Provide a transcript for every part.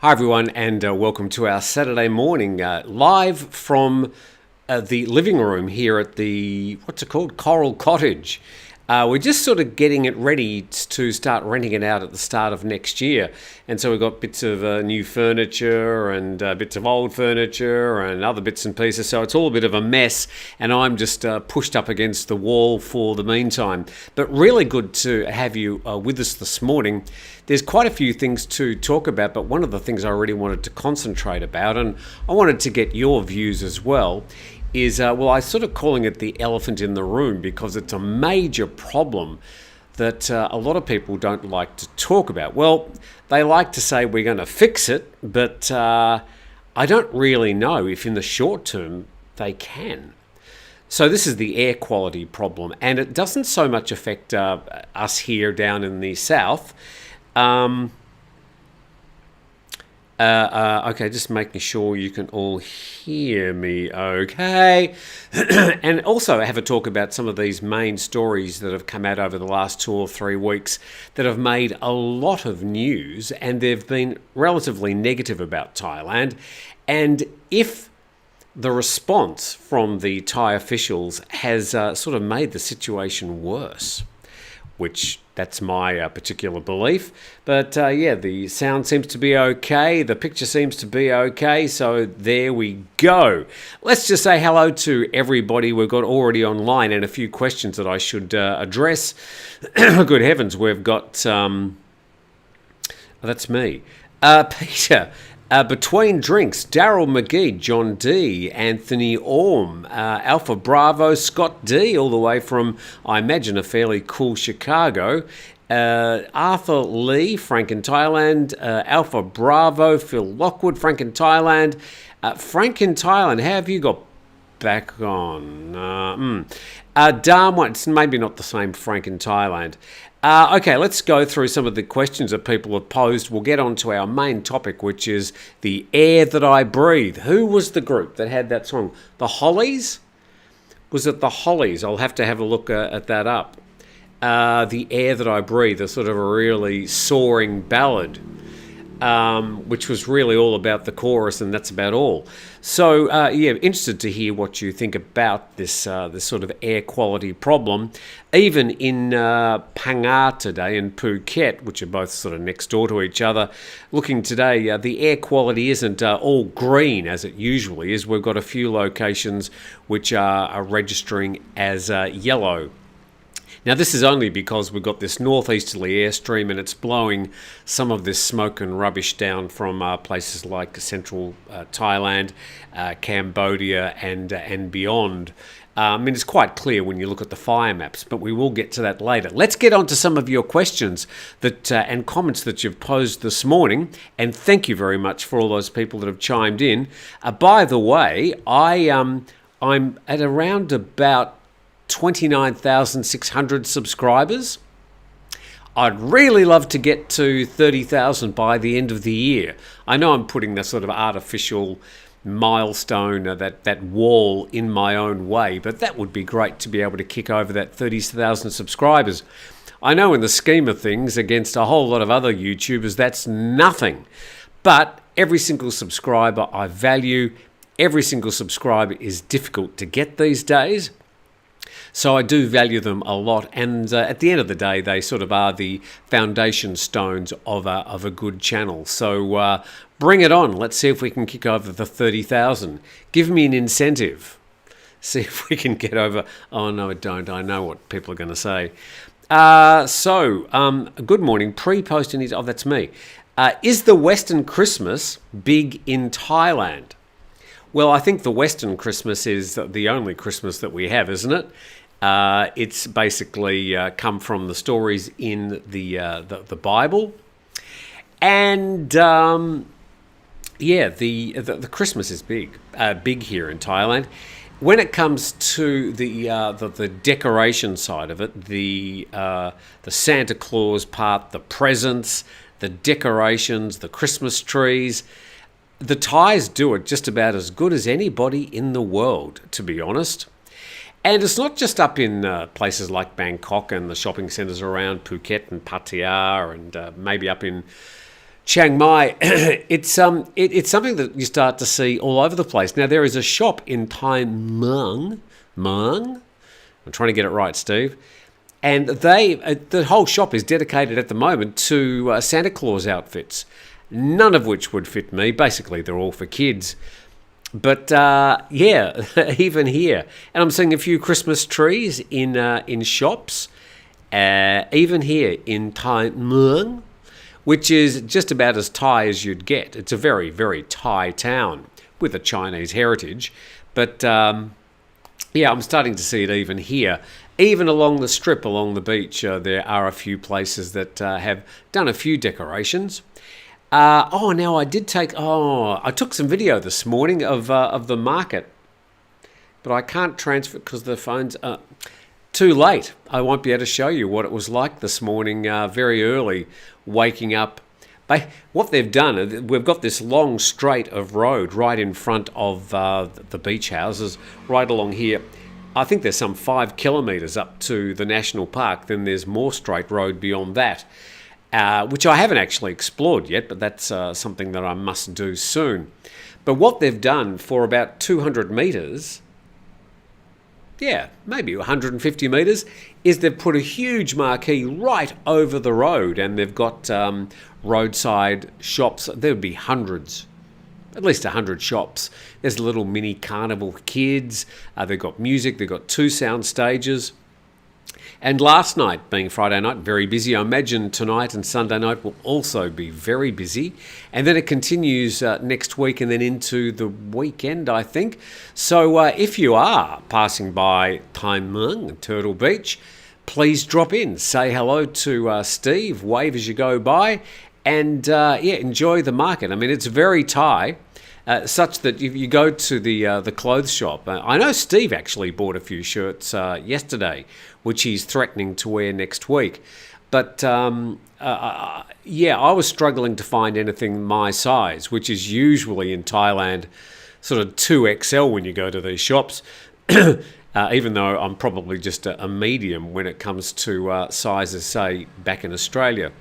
Hi everyone, and welcome to our Saturday morning live from the living room here at the, what's it called, Coral Cottage. We're just sort of getting it ready to start renting it out at the start of next year. And so we've got bits of new furniture and bits of old furniture and other bits and pieces. So it's all a bit of a mess, and I'm just pushed up against the wall for the meantime. But really good to have you with us this morning. There's quite a few things to talk about, but one of the things I really wanted to concentrate about, and I wanted to get your views as well, is, I'm sort of calling it the elephant in the room, because it's a major problem that a lot of people don't like to talk about. Well, they like to say we're going to fix it, but I don't really know if in the short term they can. So this is the air quality problem, and it doesn't so much affect us here down in the south. Okay, just making sure you can all hear me okay. And also have a talk about some of these main stories that have come out over the last 2 or 3 weeks that have made a lot of news, and they've been relatively negative about Thailand. And if the response from the Thai officials has sort of made the situation worse, which that's my particular belief. But yeah, the sound seems to be okay. The picture seems to be okay. So there we go. Let's just say hello to everybody we've got already online, and a few questions that I should address. Good heavens, we've got... that's me. Peter... Between Drinks, Daryl McGee, John D, Anthony Orm, Alpha Bravo, Scott D, all the way from, I imagine, a fairly cool Chicago, Arthur Lee, Frank in Thailand, Alpha Bravo, Phil Lockwood, Frank in Thailand. Frank in Thailand, how have you got back on? Darwin, it's maybe not the same Frank in Thailand. Okay, let's go through some of the questions that people have posed. We'll get on to our main topic, which is the air that I breathe. Who was the group that had that song? The Hollies? Was it the Hollies? I'll have to have a look at that up. The air that I breathe, a sort of a really soaring ballad, which was really all about the chorus, and that's about all. So, yeah, interested to hear what you think about this this sort of air quality problem. Even in Phang today and Phuket, which are both sort of next door to each other, looking today, the air quality isn't all green as it usually is. We've got a few locations which are registering as yellow. Now, this is only because we've got this northeasterly airstream, and it's blowing some of this smoke and rubbish down from places like central Thailand, Cambodia, and beyond. I mean, it's quite clear when you look at the fire maps, but we will get to that later. Let's get on to some of your questions that and comments that you've posed this morning, and thank you very much for all those people that have chimed in. By the way, I'm at around about 29,600 subscribers. I'd really love to get to 30,000 by the end of the year. I know I'm putting that sort of artificial milestone, that wall in my own way, but that would be great to be able to kick over that 30,000 subscribers. I know in the scheme of things, against a whole lot of other YouTubers, that's nothing. But every single subscriber I value. Every single subscriber is difficult to get these days. So I do value them a lot, and at the end of the day, they sort of are the foundation stones of a good channel. So bring it on. Let's see if we can kick over the 30,000. Give me an incentive. See if we can get over... Oh, no, I don't. I know what people are going to say. Good morning. Pre-posting is... Oh, that's me. Is the Western Christmas big in Thailand? Well, I think the Western Christmas is the only Christmas that we have, isn't it? It's basically come from the stories in the Bible, and yeah, the Christmas is big here in Thailand. When it comes to the decoration side of it, the Santa Claus part, the presents, the decorations, the Christmas trees. The Thais do it just about as good as anybody in the world, to be honest. And it's not just up in places like Bangkok and the shopping centres around Phuket and Pattaya, and maybe up in Chiang Mai, it's something that you start to see all over the place. Now, there is a shop in Tai Muang. I'm trying to get it right, Steve. And the whole shop is dedicated at the moment to Santa Claus outfits, none of which would fit me. Basically, they're all for kids. But yeah, even here, and I'm seeing a few Christmas trees in shops, even here in Tai Muang, which is just about as Thai as you'd get. It's a very, very Thai town with a Chinese heritage. But yeah, I'm starting to see it even here. Even along the strip, along the beach, there are a few places that have done a few decorations. Now I took some video this morning of the market, but I can't transfer because the phone's too late. I won't be able to show you what it was like this morning, very early, waking up. What they've done, we've got this long straight of road right in front of the beach houses, right along here. I think there's some 5 kilometres up to the national park. Then there's more straight road beyond that, which I haven't actually explored yet, but that's something that I must do soon. But what they've done for about 200 metres, yeah, maybe 150 metres, is they've put a huge marquee right over the road, and they've got roadside shops. There would be hundreds, at least 100 shops. There's a little mini carnival for kids. They've got music. They've got 2 sound stages. And last night, being Friday night, very busy. I imagine tonight and Sunday night will also be very busy. And then it continues next week and then into the weekend, I think. So if you are passing by Tai Muang, Turtle Beach, please drop in. Say hello to Steve. Wave as you go by. And enjoy the market. I mean, it's very Thai. Such that if you go to the clothes shop, I know Steve actually bought a few shirts yesterday, which he's threatening to wear next week. But I was struggling to find anything my size, which is usually in Thailand sort of 2XL when you go to these shops, even though I'm probably just a medium when it comes to sizes, say, back in Australia.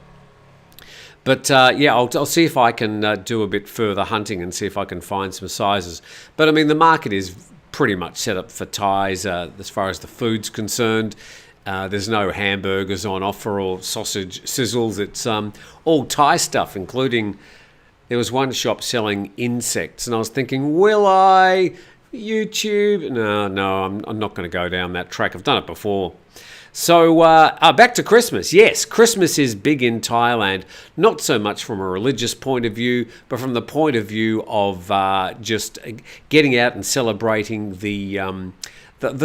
But I'll see if I can do a bit further hunting and see if I can find some sizes. But I mean, the market is pretty much set up for Thais as far as the food's concerned. There's no hamburgers on offer or sausage sizzles. It's all Thai stuff, including there was one shop selling insects, and I was thinking, will I? YouTube? No, I'm not going to go down that track. I've done it before. So back to Christmas. Yes, Christmas is big in Thailand, not so much from a religious point of view, but from the point of view of just getting out and celebrating the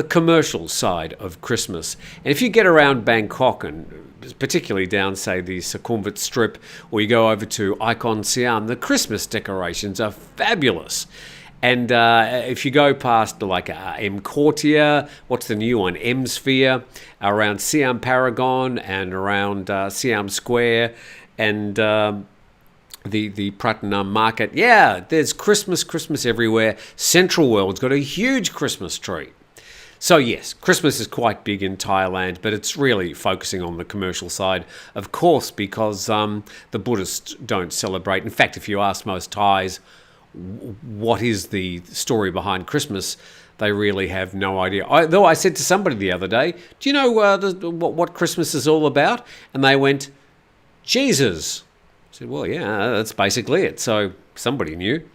commercial side of Christmas. And if you get around Bangkok, and particularly down, say, the Sukhumvit Strip, or you go over to Icon Siam, the Christmas decorations are fabulous. And if you go past like M Courtier, what's the new one? M Sphere, around Siam Paragon and around Siam Square and the Pratunam Market. Yeah, there's Christmas everywhere. Central World's got a huge Christmas tree. So yes, Christmas is quite big in Thailand, but it's really focusing on the commercial side, of course, because the Buddhists don't celebrate. In fact, if you ask most Thais, what is the story behind Christmas, they really have no idea. Though I said to somebody the other day, do you know what Christmas is all about? And they went, Jesus. I said, well, yeah, that's basically it. So somebody knew.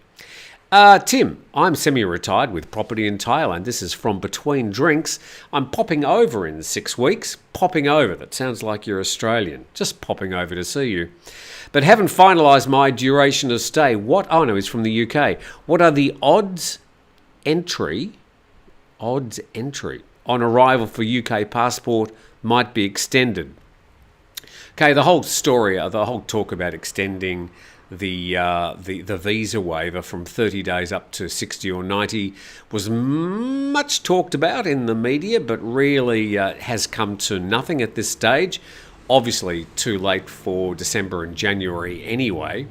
Tim, I'm semi-retired with property in Thailand. This is from Between Drinks. I'm popping over in 6 weeks. Popping over. That sounds like you're Australian. Just popping over to see you. But haven't finalised my duration of stay. He's from the UK. What are the odds entry on arrival for UK passport might be extended? Okay, the whole talk about extending the visa waiver from 30 days up to 60 or 90 was much talked about in the media, but really has come to nothing at this stage. Obviously too late for December and January anyway.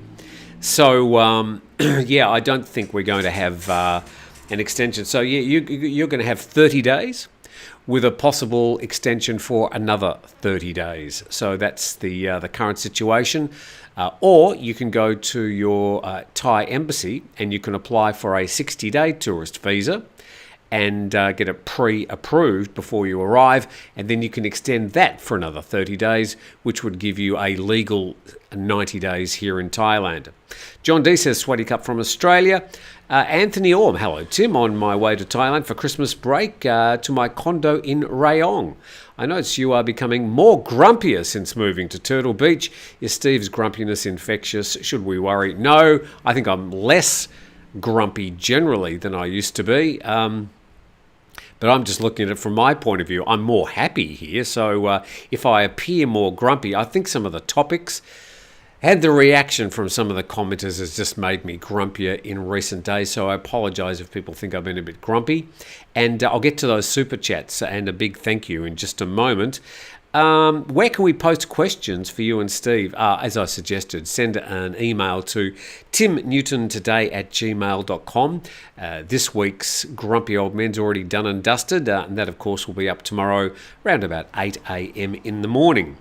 So, I don't think we're going to have an extension. So, you're going to have 30 days, with a possible extension for another 30 days. So that's the current situation. Or you can go to your Thai embassy and you can apply for a 60-day tourist visa and get it pre-approved before you arrive, and then you can extend that for another 30 days, which would give you a legal 90 days here in Thailand. John D says, Sweaty Cup from Australia. Anthony Orm, hello Tim, on my way to Thailand for Christmas break to my condo in Rayong. I notice you are becoming more grumpier since moving to Turtle Beach. Is Steve's grumpiness infectious? Should we worry? No, I think I'm less grumpy generally than I used to be. But I'm just looking at it from my point of view. I'm more happy here. So if I appear more grumpy, I think some of the topics and the reaction from some of the commenters has just made me grumpier in recent days. So I apologise if people think I've been a bit grumpy. And I'll get to those super chats and a big thank you in just a moment. Where can we post questions for you and Steve? As I suggested, send an email to timnewtontoday@gmail.com. This week's Grumpy Old Men's already done and dusted, and that, of course, will be up tomorrow around about 8 a.m. in the morning.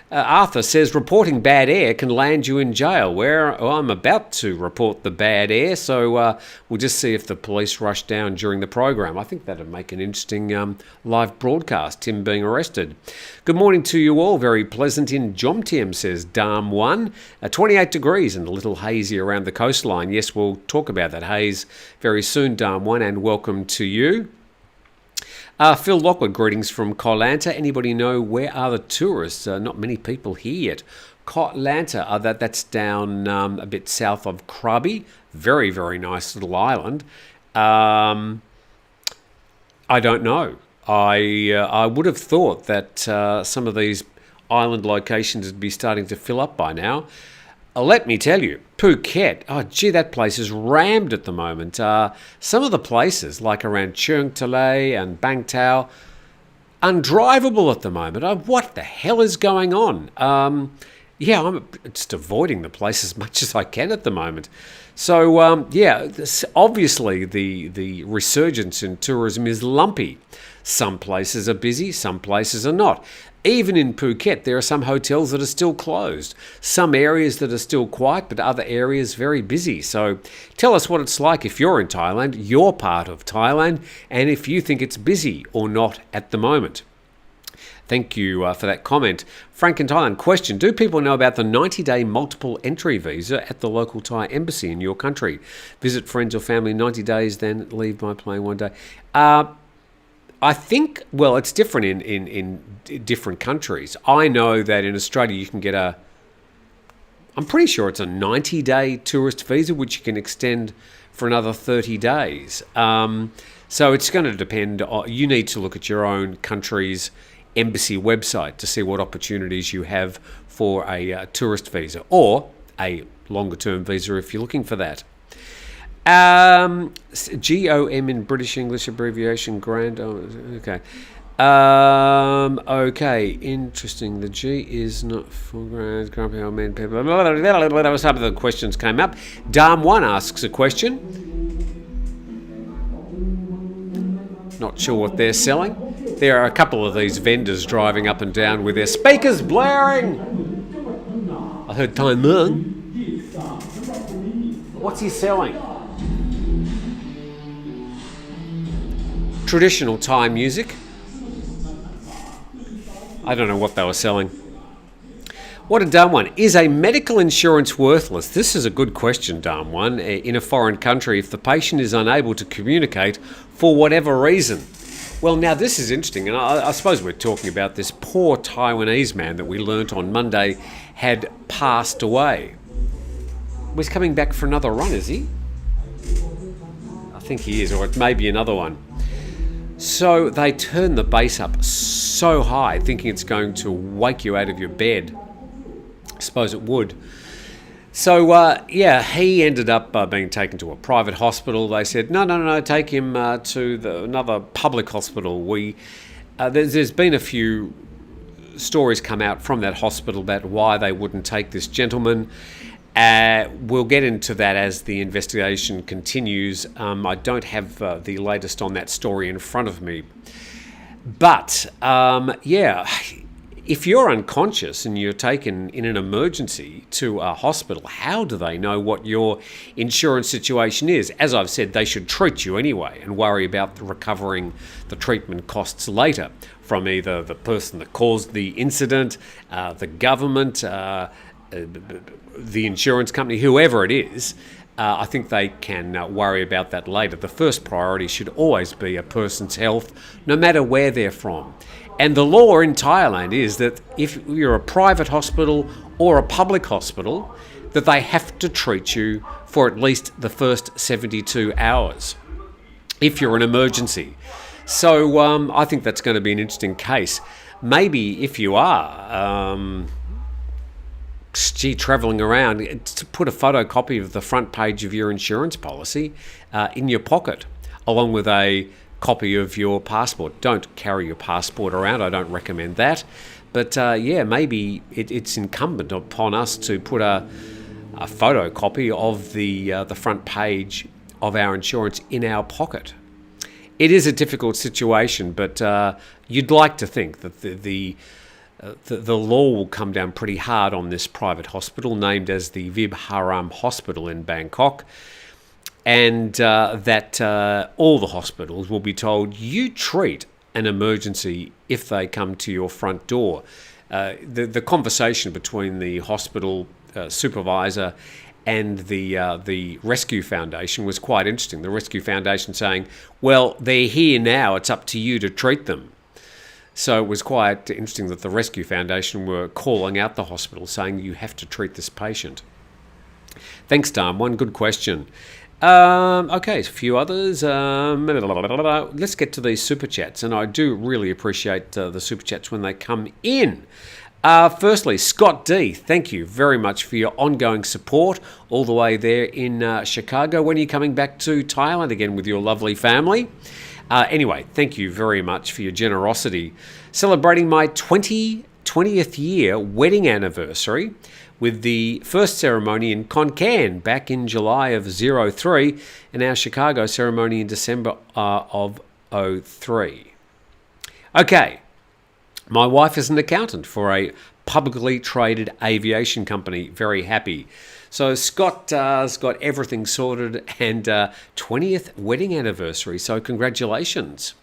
Arthur says, reporting bad air can land you in jail. Where I'm about to report the bad air, so we'll just see if the police rush down during the program. I think that would make an interesting live broadcast, Tim being arrested. Good morning to you all. Very pleasant in Jomtiem, says Dam 1. 28 degrees and a little hazy around the coastline. Yes, we'll talk about that haze very soon, Dam 1, and welcome to you. Phil Lockwood, greetings from Koh Lanta. Anybody know where are the tourists? Not many people here yet. Koh Lanta, that's down a bit south of Krabi. Very, very nice little island. I don't know. I would have thought that some of these island locations would be starting to fill up by now. Let me tell you, Phuket, oh gee, that place is rammed at the moment. Some of the places, like around Cheung Talay and Bang Tao, undrivable at the moment. What the hell is going on? I'm just avoiding the place as much as I can at the moment. So, obviously the resurgence in tourism is lumpy. Some places are busy, some places are not. Even in Phuket, there are some hotels that are still closed, some areas that are still quiet, but other areas very busy. So tell us what it's like if you're in Thailand, you're part of Thailand, and if you think it's busy or not at the moment. Thank you for that comment. Frank in Thailand, question, do people know about the 90-day multiple entry visa at the local Thai embassy in your country? Visit friends or family 90 days, then leave by plane one day. I think, well, it's different in different countries. I know that in Australia you can get I'm pretty sure it's a 90-day tourist visa, which you can extend for another 30 days. So it's going to depend. You need to look at your own country's embassy website to see what opportunities you have for a tourist visa or a longer-term visa if you're looking for that. GOM in British English abbreviation, grand. Okay. Okay, interesting. The G is not for grand, grumpy old men, people. That was some of the questions came up. Dam 1 asks a question. Not sure what they're selling. There are a couple of these vendors driving up and down with their speakers blaring. I heard Thailand. What's he selling? Traditional Thai music. I don't know what they were selling. What a dumb one. Is a medical insurance worthless? This is a good question, dumb one. In a foreign country, if the patient is unable to communicate for whatever reason. Well, now this is interesting, and I suppose we're talking about this poor Taiwanese man that we learnt on Monday had passed away. He's coming back for another run, is he? I think he is, or it may be another one. So they turn the bass up so high, thinking it's going to wake you out of your bed. I suppose it would. So, he ended up being taken to a private hospital. They said, no, take him to another public hospital. There's been a few stories come out from that hospital about why they wouldn't take this gentleman. We'll get into that as the investigation continues. I don't have the latest on that story in front of me. But yeah, if you're unconscious and you're taken in an emergency to a hospital, how do they know what your insurance situation is? As I've said, they should treat you anyway and worry about recovering the treatment costs later from either the person that caused the incident, the government, the insurance company, whoever it is. I think they can worry about that later. The first priority should always be a person's health, no matter where they're from. And the law in Thailand is that if you're a private hospital or a public hospital, that they have to treat you for at least the first 72 hours if you're an emergency. So I think that's going to be an interesting case. Maybe if you are travelling around, to put a photocopy of the front page of your insurance policy in your pocket, along with a copy of your passport. Don't carry your passport around. I don't recommend that. But yeah, maybe it's incumbent upon us to put a photocopy of the front page of our insurance in our pocket. It is a difficult situation, but you'd like to think that the law will come down pretty hard on this private hospital named as the Vib Haram Hospital in Bangkok, and that all the hospitals will be told you treat an emergency if they come to your front door. The conversation between the hospital supervisor and the Rescue Foundation was quite interesting. The Rescue Foundation saying, well, they're here now, it's up to you to treat them. So it was quite interesting that the Rescue Foundation were calling out the hospital, saying you have to treat this patient. Thanks, Dom. One good question. Okay, a few others. Let's get to these super chats, and I do really appreciate the super chats when they come in. Firstly, Scott D, thank you very much for your ongoing support all the way there in Chicago. When are you coming back to Thailand again with your lovely family? Anyway, thank you very much for your generosity. Celebrating my 20th year wedding anniversary with the first ceremony in Khon Kaen back in July of 03 and our Chicago ceremony in December of 03. Okay, my wife is an accountant for a publicly traded aviation company. Very happy. So Scott's got everything sorted, and 20th wedding anniversary. So congratulations.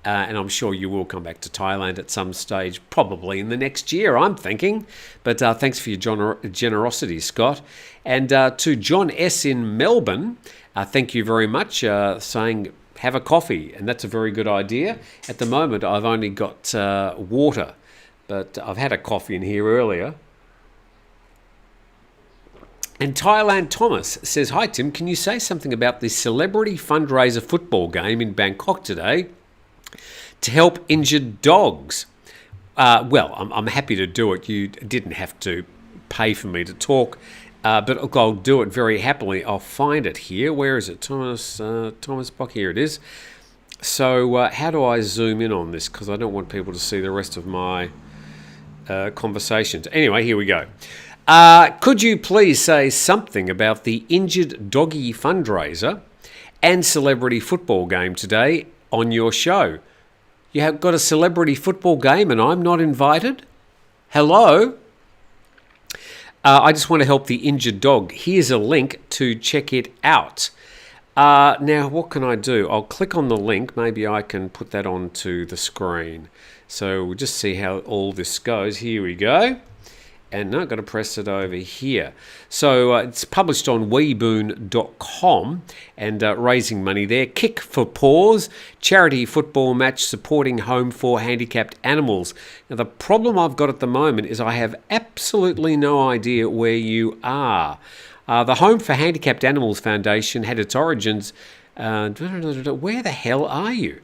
And I'm sure you will come back to Thailand at some stage, probably in the next year, I'm thinking. But thanks for your generosity, Scott. And to John S. in Melbourne, thank you very much, saying have a coffee. And that's a very good idea. At the moment, I've only got water, but I've had a coffee in here earlier. And Thailand Thomas says, hi Tim, can you say something about the celebrity fundraiser football game in Bangkok today to help injured dogs? Well, I'm happy to do it. You didn't have to pay for me to talk, but I'll do it very happily. I'll find it here. Where is it? Thomas Bock, here it is. So how do I zoom in on this? Because I don't want people to see the rest of my conversations. Anyway, here we go. Could you please say something about the injured doggy fundraiser and celebrity football game today on your show? You have got a celebrity football game and I'm not invited? Hello? I just want to help the injured dog. Here's a link to check it out. Now, what can I do? I'll click on the link. Maybe I can put that onto the screen. So we'll just see how all this goes. Here we go. And now I've got to press it over here. So it's published on weeboon.com and raising money there. Kick for Paws, charity football match supporting Home for Handicapped Animals. Now the problem I've got at the moment is I have absolutely no idea where you are. The Home for Handicapped Animals Foundation had its origins. Where the hell are you?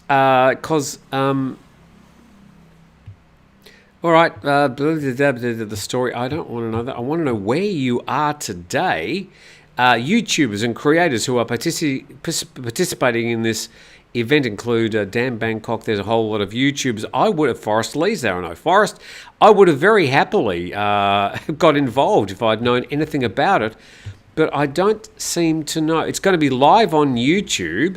Because... All right, the story, I don't want to know that. I want to know where you are today. YouTubers and creators who are participating in this event include Dan Bangkok. There's a whole lot of YouTubers. I would have, Forrest Lee's there, I know. Forrest, I would have very happily got involved if I'd known anything about it, but I don't seem to know. It's going to be live on YouTube,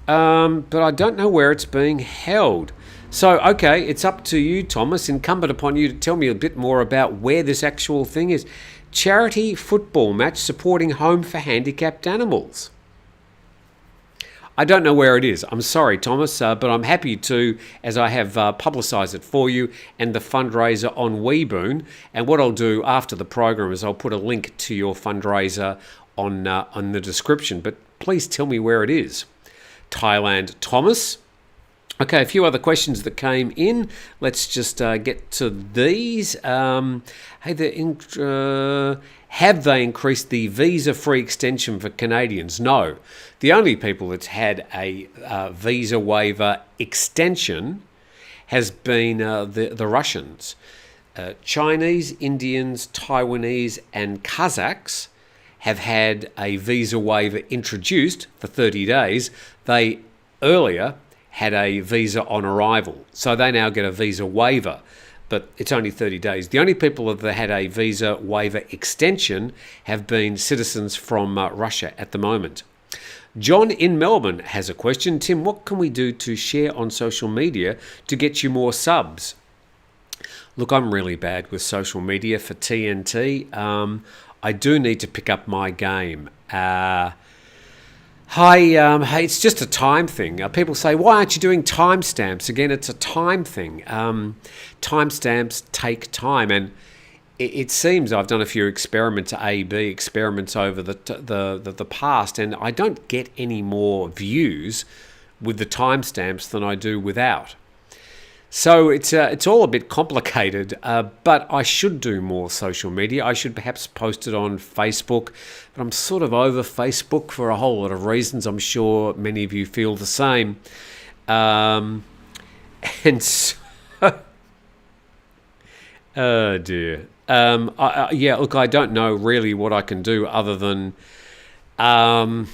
but I don't know where it's being held. So, okay, it's up to you, Thomas. Incumbent upon you to tell me a bit more about where this actual thing is. Charity football match supporting Home for Handicapped Animals. I don't know where it is. I'm sorry, Thomas, but I'm happy to, as I have publicised it for you and the fundraiser on Weeboon. And what I'll do after the program is I'll put a link to your fundraiser on the description. But please tell me where it is. Thailand, Thomas. Okay, a few other questions that came in. Let's just get to these. Have they increased the visa-free extension for Canadians? No. The only people that's had a visa waiver extension has been the Russians. Chinese, Indians, Taiwanese and Kazakhs have had a visa waiver introduced for 30 days. They earlier had a visa on arrival, so they now get a visa waiver, but it's only 30 days. The only people that had a visa waiver extension have been citizens from Russia at the moment. John in Melbourne has a question. Tim, what can we do to share on social media to get you more subs? Look, I'm really bad with social media for TNT. I do need to pick up my game. Hey, it's just a time thing. People say, why aren't you doing timestamps? Again, it's a time thing. Timestamps take time, and it seems I've done a few experiments, A/B experiments over the past, and I don't get any more views with the timestamps than I do without. So it's all a bit complicated, but I should do more social media. I should perhaps post it on Facebook, but I'm sort of over Facebook for a whole lot of reasons. I'm sure many of you feel the same. And so, oh dear. Look, I don't know really what I can do other than... I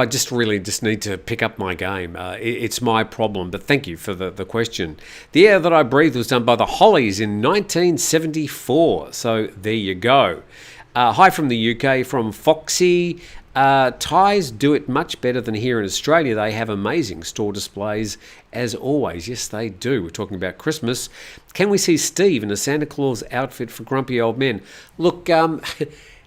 just need to pick up my game. It's my problem, but thank you for the question. The Air That I Breathe was done by the Hollies in 1974, so there you go. Hi from the UK, from Foxy. Thais do it much better than here in Australia. They have amazing store displays, as always. Yes, they do. We're talking about Christmas. Can we see Steve in a Santa Claus outfit for grumpy old men? Look,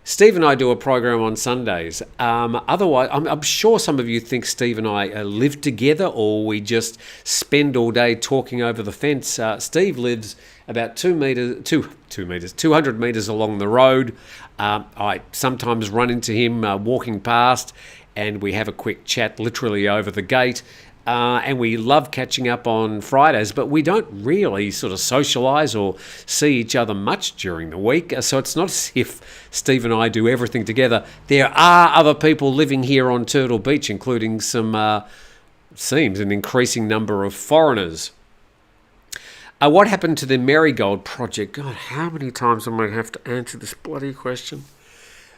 Steve and I do a program on Sundays. Otherwise, I'm sure some of you think Steve and I live together, or we just spend all day talking over the fence. Steve lives about 200 metres along the road. I sometimes run into him walking past, and we have a quick chat literally over the gate. And we love catching up on Fridays, but we don't really sort of socialise or see each other much during the week. So it's not as if Steve and I do everything together. There are other people living here on Turtle Beach, including some, seems an increasing number of foreigners. What happened to the Marigold project? God, how many times am I going to have to answer this bloody question?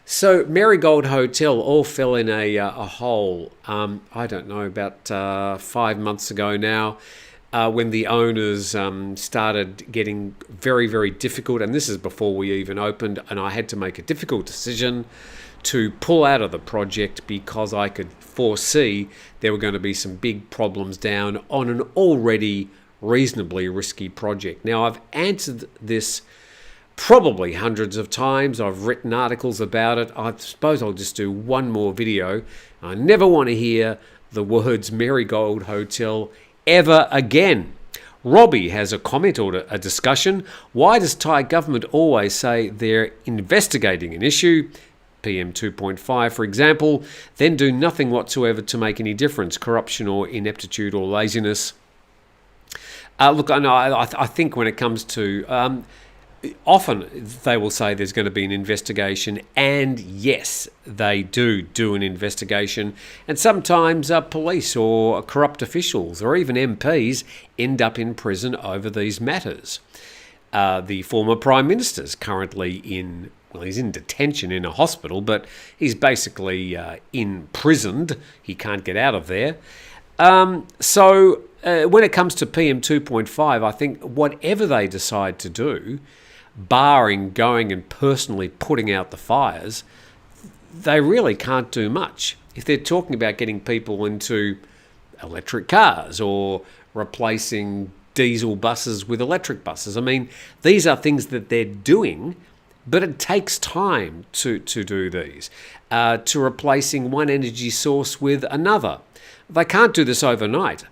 So Marigold Hotel all fell in a hole, I don't know, about 5 months ago now, when the owners started getting very, very difficult. And this is before we even opened, and I had to make a difficult decision to pull out of the project because I could foresee there were going to be some big problems down on an already reasonably risky project. Now, I've answered this probably hundreds of times. I've written articles about it. I suppose I'll just do one more video. I never want to hear the words Marigold Hotel ever again. Robbie has a comment or a discussion. Why does Thai government always say they're investigating an issue, PM 2.5 for example, then do nothing whatsoever to make any difference, corruption or ineptitude or laziness? Look, I know. I think when it comes to... often they will say there's going to be an investigation, and yes, they do an investigation, and sometimes police or corrupt officials or even MPs end up in prison over these matters. The former Prime Minister's currently he's in detention in a hospital, but he's basically imprisoned. He can't get out of there. So when it comes to PM 2.5, I think whatever they decide to do, barring going and personally putting out the fires, they really can't do much. If they're talking about getting people into electric cars or replacing diesel buses with electric buses. I mean, these are things that they're doing, but it takes time to do these, to replacing one energy source with another. They can't do this overnight.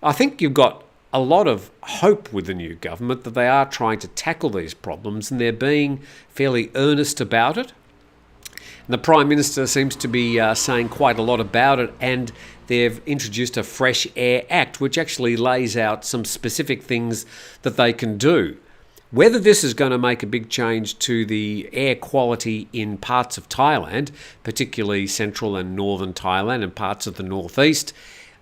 I think you've got a lot of hope with the new government that they are trying to tackle these problems and they're being fairly earnest about it. And the Prime Minister seems to be saying quite a lot about it, and they've introduced a Fresh Air Act, which actually lays out some specific things that they can do. Whether this is going to make a big change to the air quality in parts of Thailand, particularly central and northern Thailand and parts of the northeast,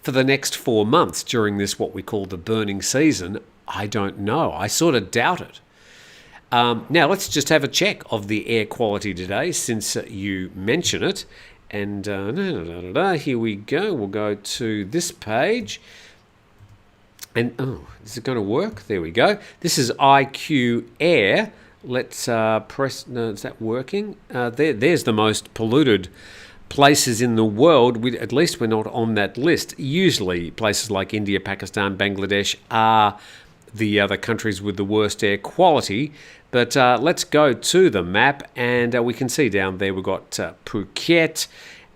for the next 4 months during this, what we call the burning season, I don't know. I sort of doubt it. Now, let's just have a check of the air quality today, since you mention it. And here we go. We'll go to this page. And, is it going to work? There we go. This is IQ Air. Let's press... No, is that working? There's the most polluted places in the world. At least we're not on that list. Usually places like India, Pakistan, Bangladesh are the other countries with the worst air quality. But let's go to the map, and we can see down there we've got Phuket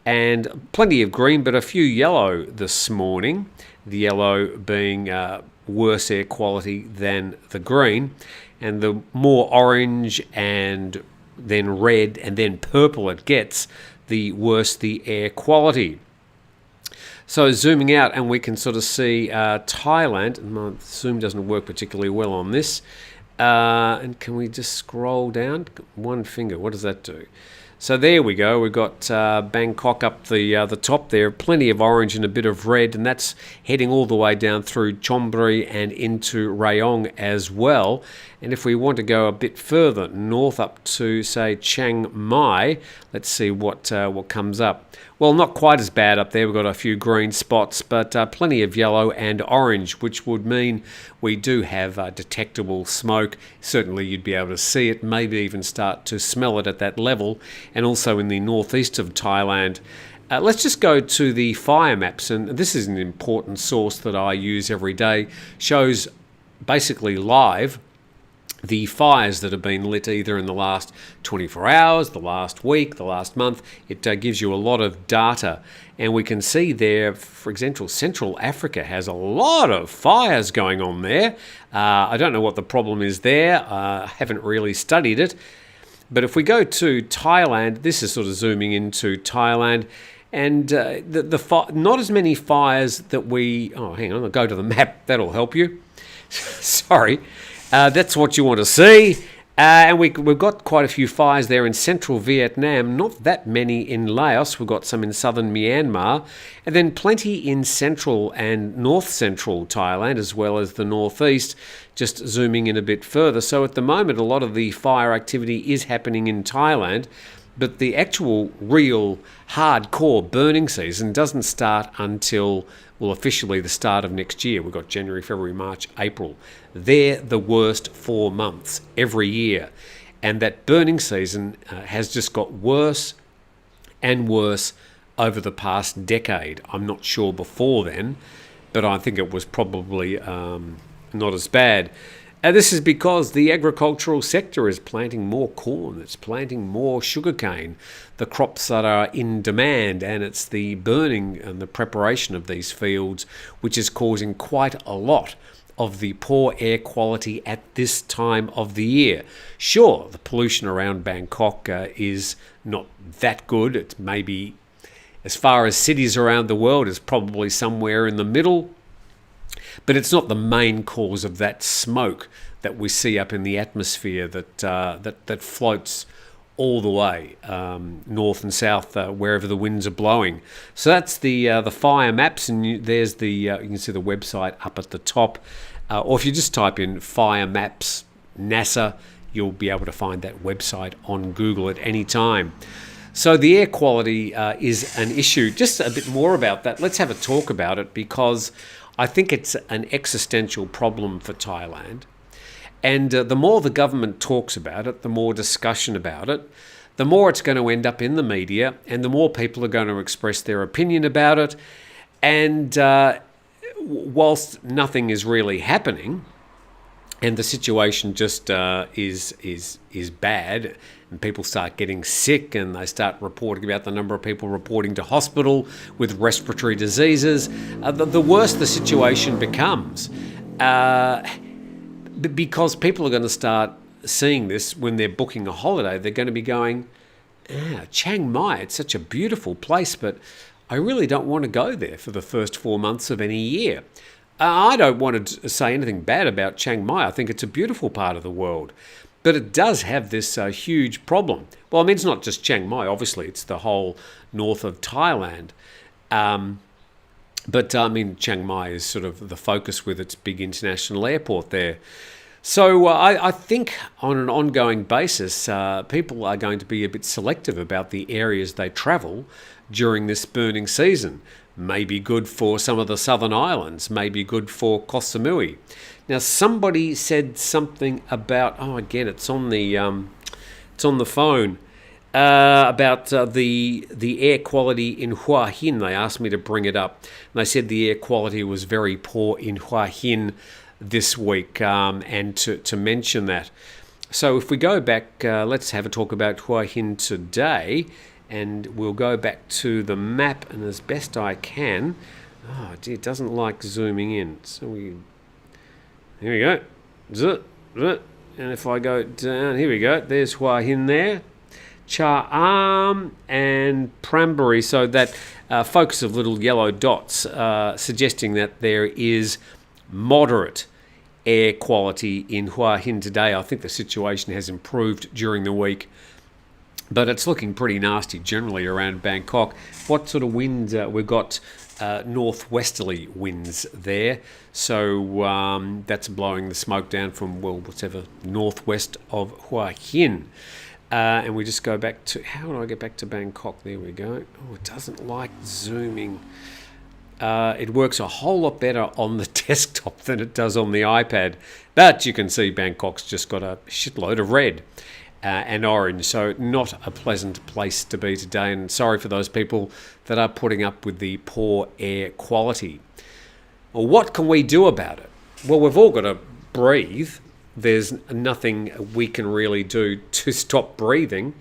and plenty of green, but a few yellow this morning. The yellow being worse air quality than the green. And the more orange and then red and then purple it gets, the worse the air quality. So zooming out, and we can sort of see Thailand. My zoom doesn't work particularly well on this. And can we just scroll down? One finger, what does that do? So there we go. We've got Bangkok up the top there. Plenty of orange and a bit of red, and that's heading all the way down through Chonburi and into Rayong as well. And if we want to go a bit further north up to, say, Chiang Mai, let's see what comes up. Well, not quite as bad up there. We've got a few green spots, but plenty of yellow and orange, which would mean we do have detectable smoke. Certainly you'd be able to see it, maybe even start to smell it at that level. And also in the northeast of Thailand. Let's just go to the fire maps, and this is an important source that I use every day. Shows basically live the fires that have been lit either in the last 24 hours, the last week, the last month. It gives you a lot of data, and we can see there, for example, Central Africa has a lot of fires going on there. I don't know what the problem is there. I haven't really studied it. But if we go to Thailand, this is sort of zooming into Thailand, and not as many fires that we... Oh, hang on, I'll go to the map. That'll help you. Sorry. That's what you want to see. And we've got quite a few fires there in central Vietnam, not that many in Laos. We've got some in southern Myanmar, and then plenty in central and north central Thailand, as well as the northeast, just zooming in a bit further. So at the moment, a lot of the fire activity is happening in Thailand, but the actual real hardcore burning season doesn't start until, well, officially the start of next year. We've got January, February, March, April. They're the worst 4 months every year. And that burning season has just got worse and worse over the past decade. I'm not sure before then, but I think it was probably not as bad. This is because the agricultural sector is planting more corn, it's planting more sugarcane, the crops that are in demand, and it's the burning and the preparation of these fields which is causing quite a lot of the poor air quality at this time of the year. Sure, the pollution around Bangkok is not that good. It's maybe, as far as cities around the world, is probably somewhere in the middle. But it's not the main cause of that smoke that we see up in the atmosphere that floats all the way north and south wherever the winds are blowing. So that's the fire maps, and there's the you can see the website up at the top. Or if you just type in fire maps NASA, you'll be able to find that website on Google at any time. So the air quality is an issue. Just a bit more about that. Let's have a talk about it, because I think it's an existential problem for Thailand. And the more the government talks about it, the more discussion about it, the more it's going to end up in the media, and the more people are going to express their opinion about it. And whilst nothing is really happening, and the situation just is bad, and people start getting sick, and they start reporting about the number of people reporting to hospital with respiratory diseases, the worse the situation becomes. Because people are going to start seeing this when they're booking a holiday. They're going to be going, Chiang Mai, it's such a beautiful place, but I really don't want to go there for the first 4 months of any year. I don't want to say anything bad about Chiang Mai. I think it's a beautiful part of the world. But it does have this huge problem. Well, I mean, it's not just Chiang Mai, obviously. It's the whole north of Thailand. But I mean, Chiang Mai is sort of the focus with its big international airport there. So I think on an ongoing basis, people are going to be a bit selective about the areas they travel during this burning season. May be good for some of the southern islands, may be good for Koh Samui. Now, somebody said something about, again, it's on the phone, about the air quality in Hua Hin. They asked me to bring it up. And they said the air quality was very poor in Hua Hin this week, and to mention that. So if we go back, let's have a talk about Hua Hin today. And we'll go back to the map, and as best I can, it doesn't like zooming in. So here we go. And if I go down, here we go. There's Hua Hin there. Cha Am and Prambury. So that focus of little yellow dots suggesting that there is moderate air quality in Hua Hin today. I think the situation has improved during the week, but it's looking pretty nasty generally around Bangkok. What sort of winds? We've got northwesterly winds there. So that's blowing the smoke down from, whatever, northwest of Hua Hin. And we just go back to, how do I get back to Bangkok? There we go. It doesn't like zooming. It works a whole lot better on the desktop than it does on the iPad. But you can see Bangkok's just got a shitload of red and orange, so not a pleasant place to be today, and sorry for those people that are putting up with the poor air quality. Well, what can we do about it? Well, we've all got to breathe. There's nothing we can really do to stop breathing.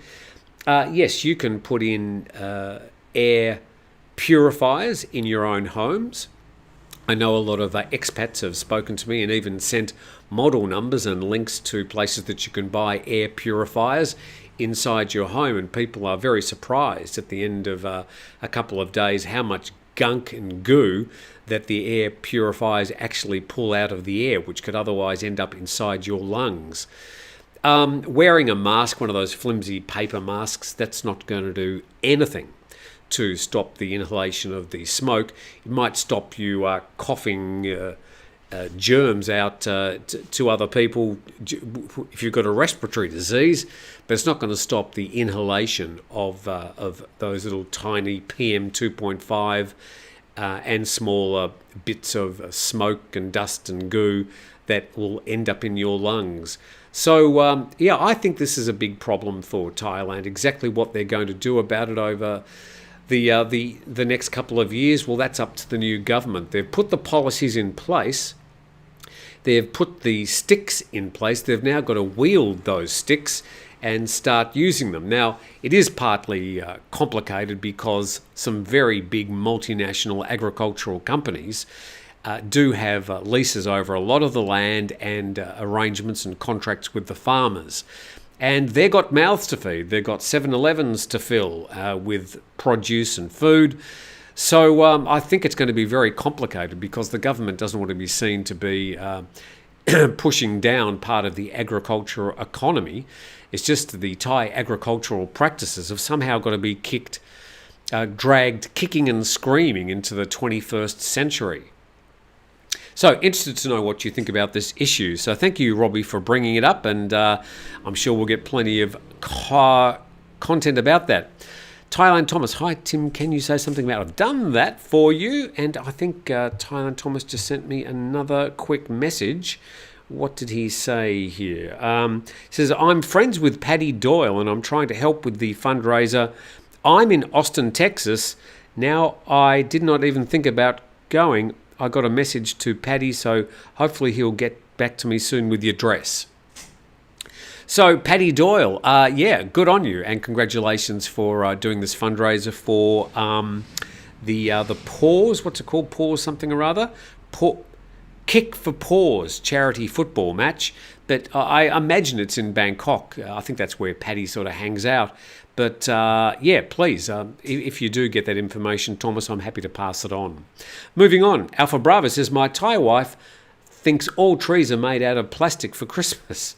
Yes, you can put in air purifiers in your own homes. I know a lot of expats have spoken to me and even sent model numbers and links to places that you can buy air purifiers inside your home, and people are very surprised at the end of a couple of days how much gunk and goo that the air purifiers actually pull out of the air, which could otherwise end up inside your lungs. Wearing a mask, one of those flimsy paper masks, that's not going to do anything to stop the inhalation of the smoke. It might stop you coughing germs out to other people if you've got a respiratory disease, but it's not going to stop the inhalation of those little tiny PM 2.5 and smaller bits of smoke and dust and goo that will end up in your lungs. So, I think this is a big problem for Thailand. Exactly what they're going to do about it over the next couple of years, well, that's up to the new government. They've put the policies in place. They've put the sticks in place. They've now got to wield those sticks and start using them. Now, it is partly complicated because some very big multinational agricultural companies do have leases over a lot of the land and arrangements and contracts with the farmers. And they've got mouths to feed. They've got 7-Elevens to fill with produce and food. So I think it's going to be very complicated because the government doesn't want to be seen to be pushing down part of the agricultural economy. It's just the Thai agricultural practices have somehow got to be dragged kicking and screaming into the 21st century. So, interested to know what you think about this issue. So, thank you, Robbie, for bringing it up, and I'm sure we'll get plenty of content about that. Thailand Thomas, hi, Tim, can you say something about it? I've done that for you, and I think Thailand Thomas just sent me another quick message. What did he say here? He says, I'm friends with Paddy Doyle, and I'm trying to help with the fundraiser. I'm in Austin, Texas. Now, I did not even think about going. I got a message to Paddy, so hopefully he'll get back to me soon with the address. So, Paddy Doyle, yeah, good on you, and congratulations for doing this fundraiser for the Paws, what's it called? Paws something or other? Kick for Paws charity football match. But I imagine it's in Bangkok. I think that's where Paddy sort of hangs out. But yeah, please, if you do get that information, Thomas, I'm happy to pass it on. Moving on, Alpha Bravo says, my Thai wife thinks all trees are made out of plastic for Christmas.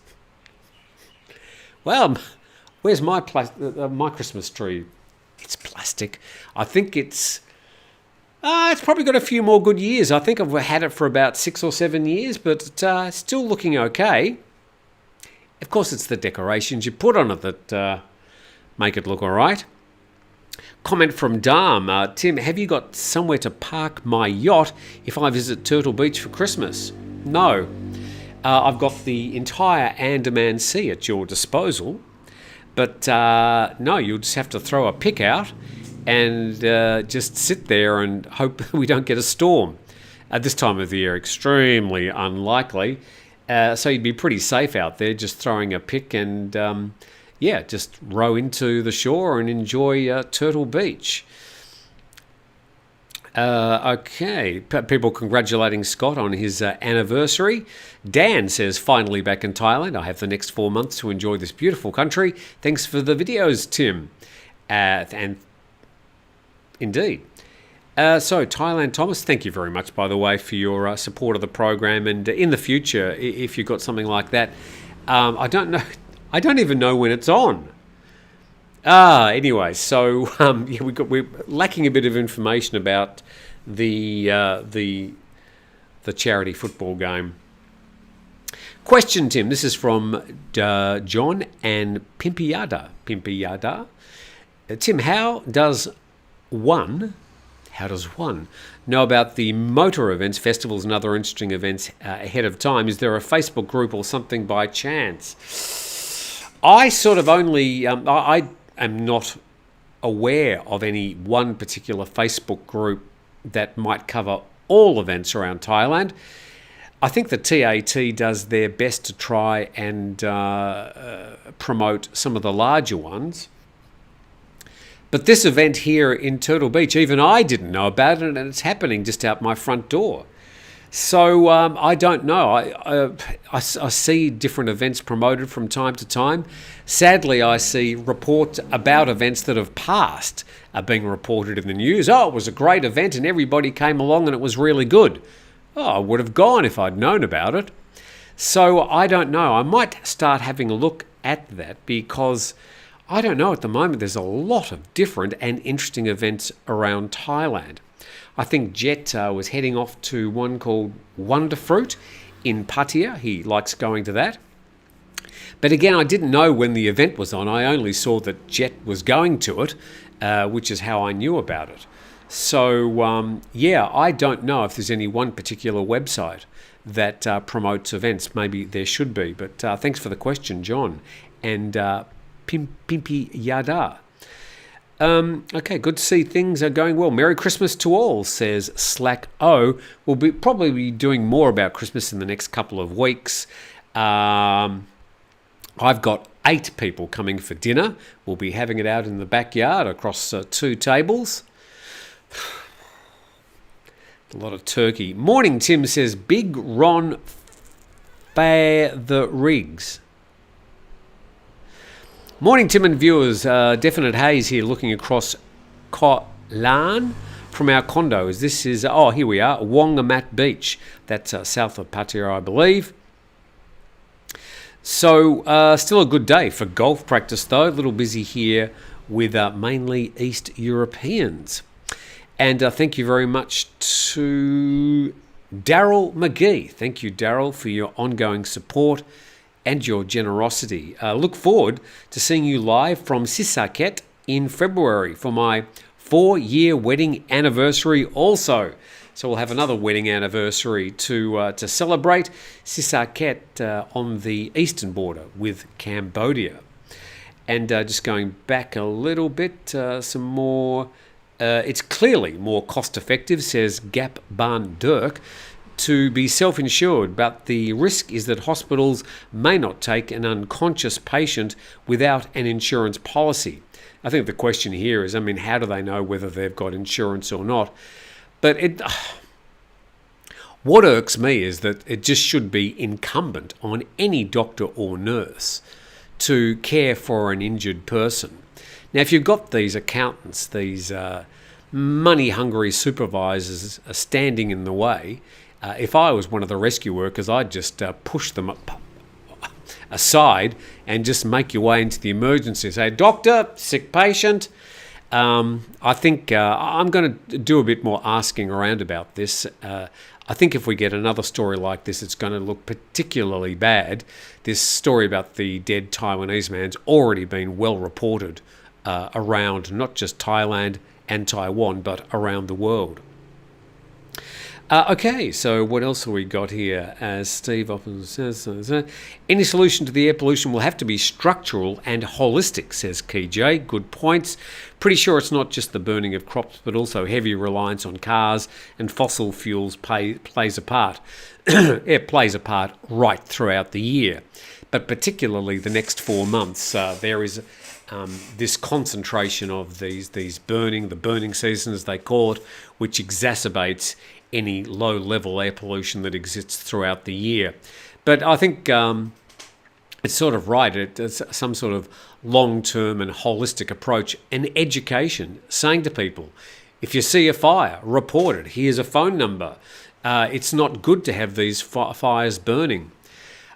Well, where's my Christmas tree? It's plastic. I think it's probably got a few more good years. I think I've had it for about 6 or 7 years, but still looking okay. Of course, it's the decorations you put on it that make it look all right. Comment from Dharm. Tim, have you got somewhere to park my yacht if I visit Turtle Beach for Christmas? No. I've got the entire Andaman Sea at your disposal. But no, you'll just have to throw a pick out and just sit there and hope we don't get a storm. At this time of the year, extremely unlikely. So you'd be pretty safe out there just throwing a pick and, yeah, just row into the shore and enjoy Turtle Beach. Okay, people congratulating Scott on his anniversary. Dan says, finally back in Thailand. I have the next 4 months to enjoy this beautiful country. Thanks for the videos, Tim. And indeed. So, Thailand, Thomas, thank you very much, by the way, for your support of the program. And in the future, if you've got something like that, I don't know. I don't even know when it's on. Anyway, so yeah, we're lacking a bit of information about the charity football game. Question, Tim. This is from John and Pimpiada. Tim, how does one know about the motor events, festivals, and other interesting events ahead of time? Is there a Facebook group or something by chance? I sort of only I am not aware of any one particular Facebook group that might cover all events around Thailand. I think the TAT does their best to try and promote some of the larger ones. But this event here in Turtle Beach, even I didn't know about it, and it's happening just out my front door. So I don't know. I see different events promoted from time to time. Sadly, I see reports about events that have passed are being reported in the news. Oh, it was a great event and everybody came along and it was really good. Oh, I would have gone if I'd known about it. So I don't know. I might start having a look at that because I don't know. At the moment, there's a lot of different and interesting events around Thailand. I think Jet was heading off to one called Wonderfruit in Pattaya. He likes going to that. But again, I didn't know when the event was on. I only saw that Jet was going to it, which is how I knew about it. So, yeah, I don't know if there's any one particular website that promotes events. Maybe there should be. But thanks for the question, John. And Pimpi Yada. Okay, good to see things are going well. Merry Christmas to all, says Slack O. We'll probably be doing more about Christmas in the next couple of weeks. I've got 8 people coming for dinner. We'll be having it out in the backyard across 2 tables. A lot of turkey. Morning, Tim, says Big Ron the Rigs. Morning, Tim and viewers. Definite Haze here looking across Koh Lan from our condo. This is, here we are, Wongamat Beach. That's south of Pattaya, I believe. So, still a good day for golf practice, though. A little busy here with mainly East Europeans. And thank you very much to Daryl McGee. Thank you, Daryl, for your ongoing support and your generosity. Look forward to seeing you live from Sisaket in February for my 4-year wedding anniversary also. So we'll have another wedding anniversary to celebrate. Sisaket on the eastern border with Cambodia. And just going back a little bit, some more It's clearly more cost effective, says Gap Ban Dirk, to be self-insured, but the risk is that hospitals may not take an unconscious patient without an insurance policy. I think the question here is, how do they know whether they've got insurance or not? But what irks me is that it just should be incumbent on any doctor or nurse to care for an injured person. Now, if you've got these accountants, these money-hungry supervisors standing in the way, if I was one of the rescue workers, I'd just push them aside and just make your way into the emergency. Say, doctor, sick patient. I think I'm going to do a bit more asking around about this. I think if we get another story like this, it's going to look particularly bad. This story about the dead Taiwanese man's already been well reported around not just Thailand and Taiwan, but around the world. Okay, so what else have we got here? As Steve often says, any solution to the air pollution will have to be structural and holistic, says KJ. Good points. Pretty sure it's not just the burning of crops, but also heavy reliance on cars and fossil fuels plays a part. It plays a part right throughout the year. But particularly the next 4 months, there is this concentration of the burning season, as they call it, which exacerbates any low-level air pollution that exists throughout the year. But I think it's sort of right. It's some sort of long-term and holistic approach and education, saying to people, if you see a fire, report it. Here's a phone number. It's not good to have these fires burning.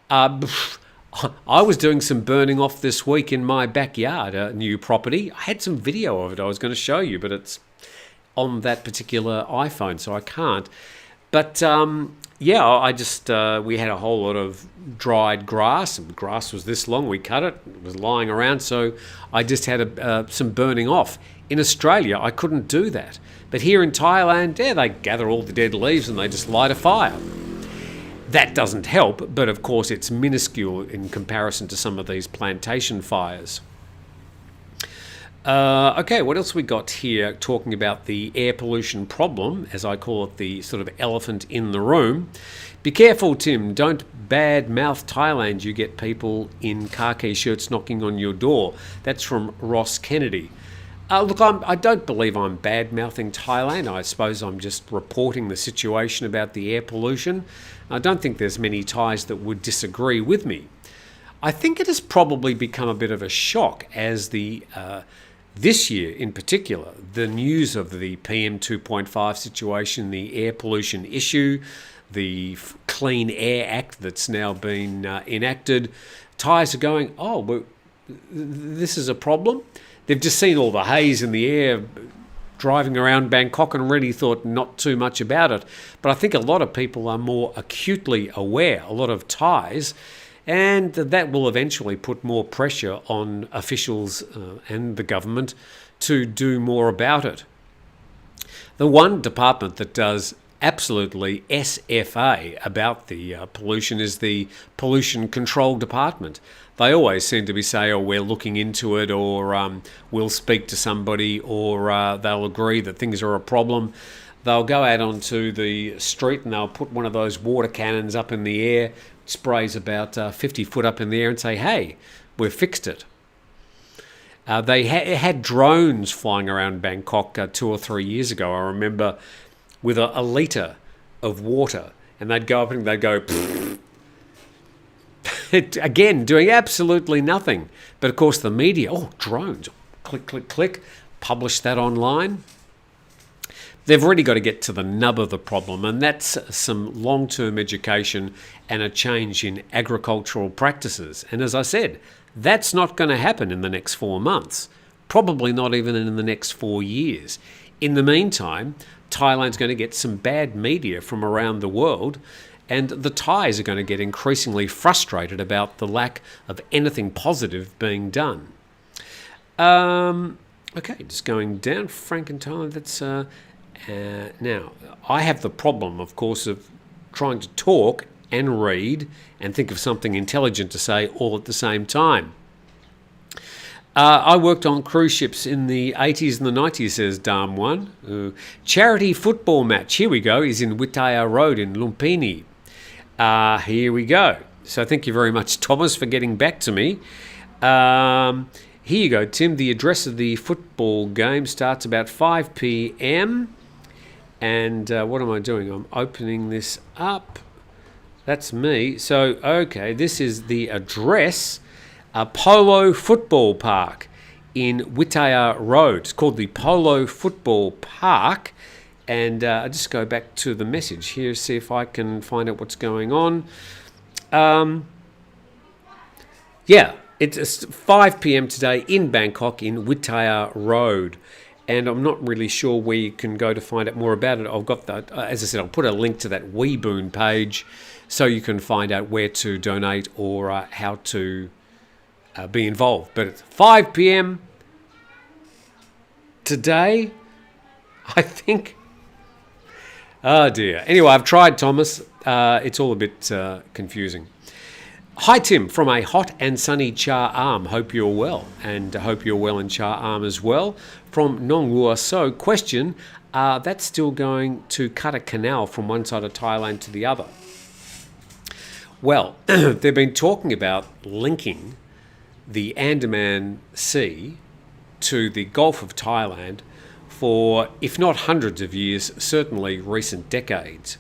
I was doing some burning off this week in my backyard, a new property. I had some video of it I was going to show you, but it's on that particular iPhone, so I can't. But I just we had a whole lot of dried grass, and the grass was this long. We cut it; it was lying around, so I just had some burning off. In Australia, I couldn't do that, but here in Thailand, they gather all the dead leaves and they just light a fire. That doesn't help, but of course it's minuscule in comparison to some of these plantation fires. Okay, what else we got here talking about the air pollution problem, as I call it, the sort of elephant in the room. Be careful, Tim, don't bad-mouth Thailand. You get people in khaki shirts knocking on your door. That's from Ross Kennedy. Look, I don't believe I'm bad-mouthing Thailand. I suppose I'm just reporting the situation about the air pollution. I don't think there's many Thais that would disagree with me. I think it has probably become a bit of a shock as this year in particular, the news of the PM 2.5 situation, the air pollution issue, the Clean Air Act that's now been enacted, Thais are going, this is a problem. They've just seen all the haze in the air driving around Bangkok and really thought not too much about it. But I think a lot of people are more acutely aware, a lot of Thais, and that will eventually put more pressure on officials and the government to do more about it. The one department that does absolutely SFA about the pollution is the Pollution Control Department. They always seem to be saying, we're looking into it, or we'll speak to somebody, or they'll agree that things are a problem. They'll go out onto the street and they'll put one of those water cannons up in the air, sprays about 50 foot up in the air, and say, hey, we've fixed it. They had drones flying around Bangkok 2 or 3 years ago, I remember, with a litre of water, and they'd go up and they'd go, again, doing absolutely nothing. But of course the media, drones, click, click, click, publish that online. They've really got to get to the nub of the problem, and that's some long-term education and a change in agricultural practices. And as I said, that's not going to happen in the next 4 months, probably not even in the next 4 years. In the meantime, Thailand's going to get some bad media from around the world, and the Thais are going to get increasingly frustrated about the lack of anything positive being done. Okay, just going down, Frank and Thailand, that's... now, I have the problem, of course, of trying to talk and read and think of something intelligent to say all at the same time. I worked on cruise ships in the 80s and the 90s, says Dame One. Charity football match, here we go, is in Witaya Road in Lumpini. Here we go. So thank you very much, Thomas, for getting back to me. Here you go, Tim. The address of the football game starts about 5 p.m. And what am I doing? I'm opening this up. That's me. So, okay, this is the address. Polo Football Park in Witaya Road. It's called the Polo Football Park. And I'll just go back to the message here, see if I can find out what's going on. Yeah, it's 5 p.m. today in Bangkok in Witaya Road. And I'm not really sure where you can go to find out more about it. I've got that, as I said, I'll put a link to that Weeboon page so you can find out where to donate or how to be involved. But it's 5 p.m. today, I think. Oh dear. Anyway, I've tried, Thomas. It's all a bit confusing. Hi, Tim, from a hot and sunny Cha Am. Hope you're well, and hope you're well in Cha Am as well. From Nong Wua So, question, that's still going to cut a canal from one side of Thailand to the other? Well, they've been talking about linking the Andaman Sea to the Gulf of Thailand for, if not hundreds of years, certainly recent decades.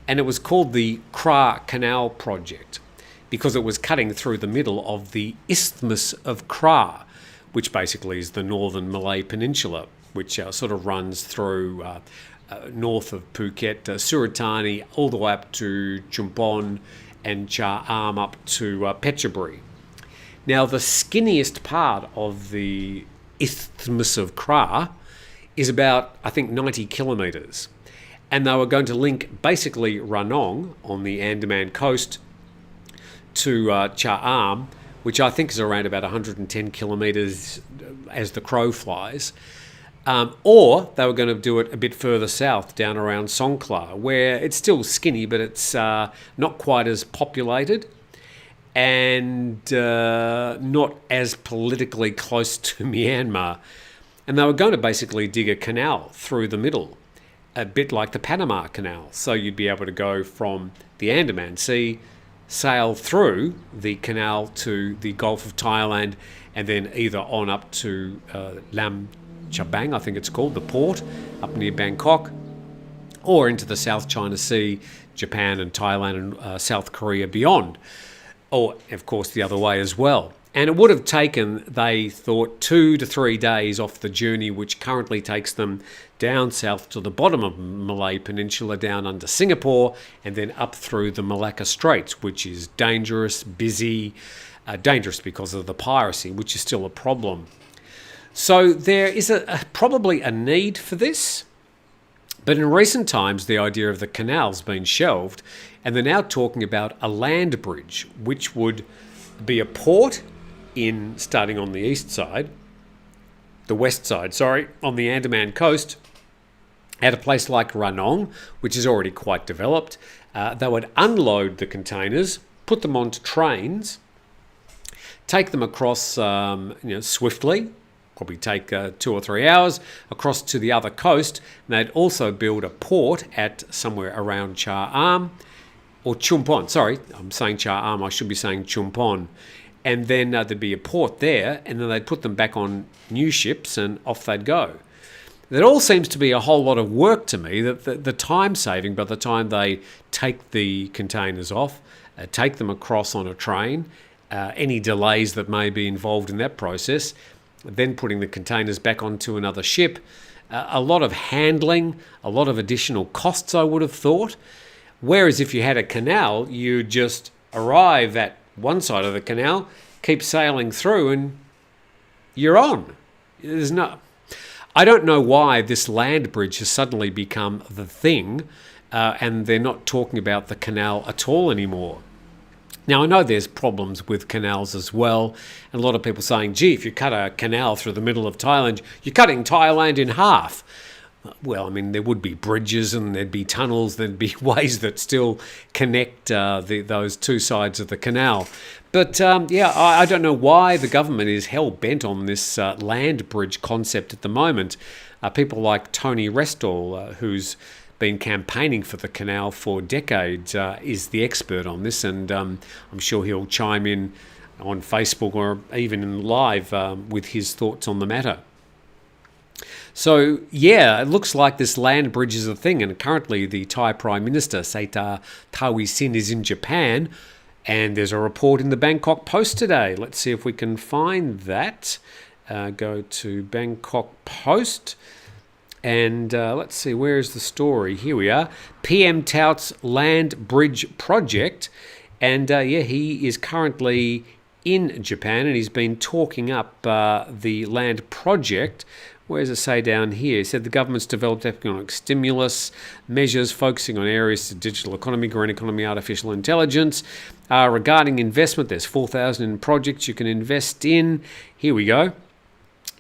And it was called the Kra Canal Project because it was cutting through the middle of the Isthmus of Kra, which basically is the northern Malay Peninsula, which sort of runs through north of Phuket, Suratani, all the way up to Chumpon and Cha Am up to Phetchaburi. Now, the skinniest part of the Isthmus of Kra is about, I think, 90 kilometres. And they were going to link basically Ranong on the Andaman coast to Cha Am, which I think is around about 110 kilometres as the crow flies. Or they were going to do it a bit further south, down around Songkhla, where it's still skinny, but it's not quite as populated and not as politically close to Myanmar. And they were going to basically dig a canal through the middle, a bit like the Panama Canal. So you'd be able to go from the Andaman Sea, sail through the canal to the Gulf of Thailand, and then either on up to Lam Chabang, I think it's called, the port up near Bangkok, or into the South China Sea, Japan and Thailand and South Korea beyond, or of course the other way as well. And it would have taken, they thought, 2 to 3 days off the journey, which currently takes them down south to the bottom of Malay Peninsula, down under Singapore, and then up through the Malacca Straits, which is dangerous, busy, dangerous because of the piracy, which is still a problem. So there is probably a need for this. But in recent times, the idea of the canal's been shelved, and they're now talking about a land bridge, which would be a port starting on the west side, on the Andaman coast, at a place like Ranong, which is already quite developed. They would unload the containers, put them onto trains, take them across swiftly, probably take 2 or 3 hours, across to the other coast. And they'd also build a port at somewhere around Cha Am, or Chumpon. Sorry, I'm saying Cha Am, I should be saying Chumpon. And then there'd be a port there, and then they'd put them back on new ships, and off they'd go. That all seems to be a whole lot of work to me, that the time saving by the time they take the containers off, take them across on a train, any delays that may be involved in that process, then putting the containers back onto another ship, a lot of handling, a lot of additional costs, I would have thought. Whereas if you had a canal, you just arrive at one side of the canal, keep sailing through, and you're on. I don't know why this land bridge has suddenly become the thing, and they're not talking about the canal at all anymore. Now, I know there's problems with canals as well, and a lot of people saying, gee, if you cut a canal through the middle of Thailand, you're cutting Thailand in half. well, I mean, there would be bridges and there'd be tunnels, there'd be ways that still connect those two sides of the canal. But I don't know why the government is hell-bent on this land bridge concept at the moment. People like Tony Restall, who's been campaigning for the canal for decades, is the expert on this, and I'm sure he'll chime in on Facebook or even in live with his thoughts on the matter. So, it looks like this land bridge is a thing, and currently the Thai Prime Minister, Srettha Thavisin, is in Japan, and there's a report in the Bangkok Post today. Let's see if we can find that. Go to Bangkok Post, and let's see, where is the story? Here we are. PM touts land bridge project, and he is currently in Japan, and he's been talking up the land project. Where does it say down here? He said the government's developed economic stimulus measures focusing on areas of digital economy, green economy, artificial intelligence. Regarding investment, there's 4,000 projects you can invest in. Here we go.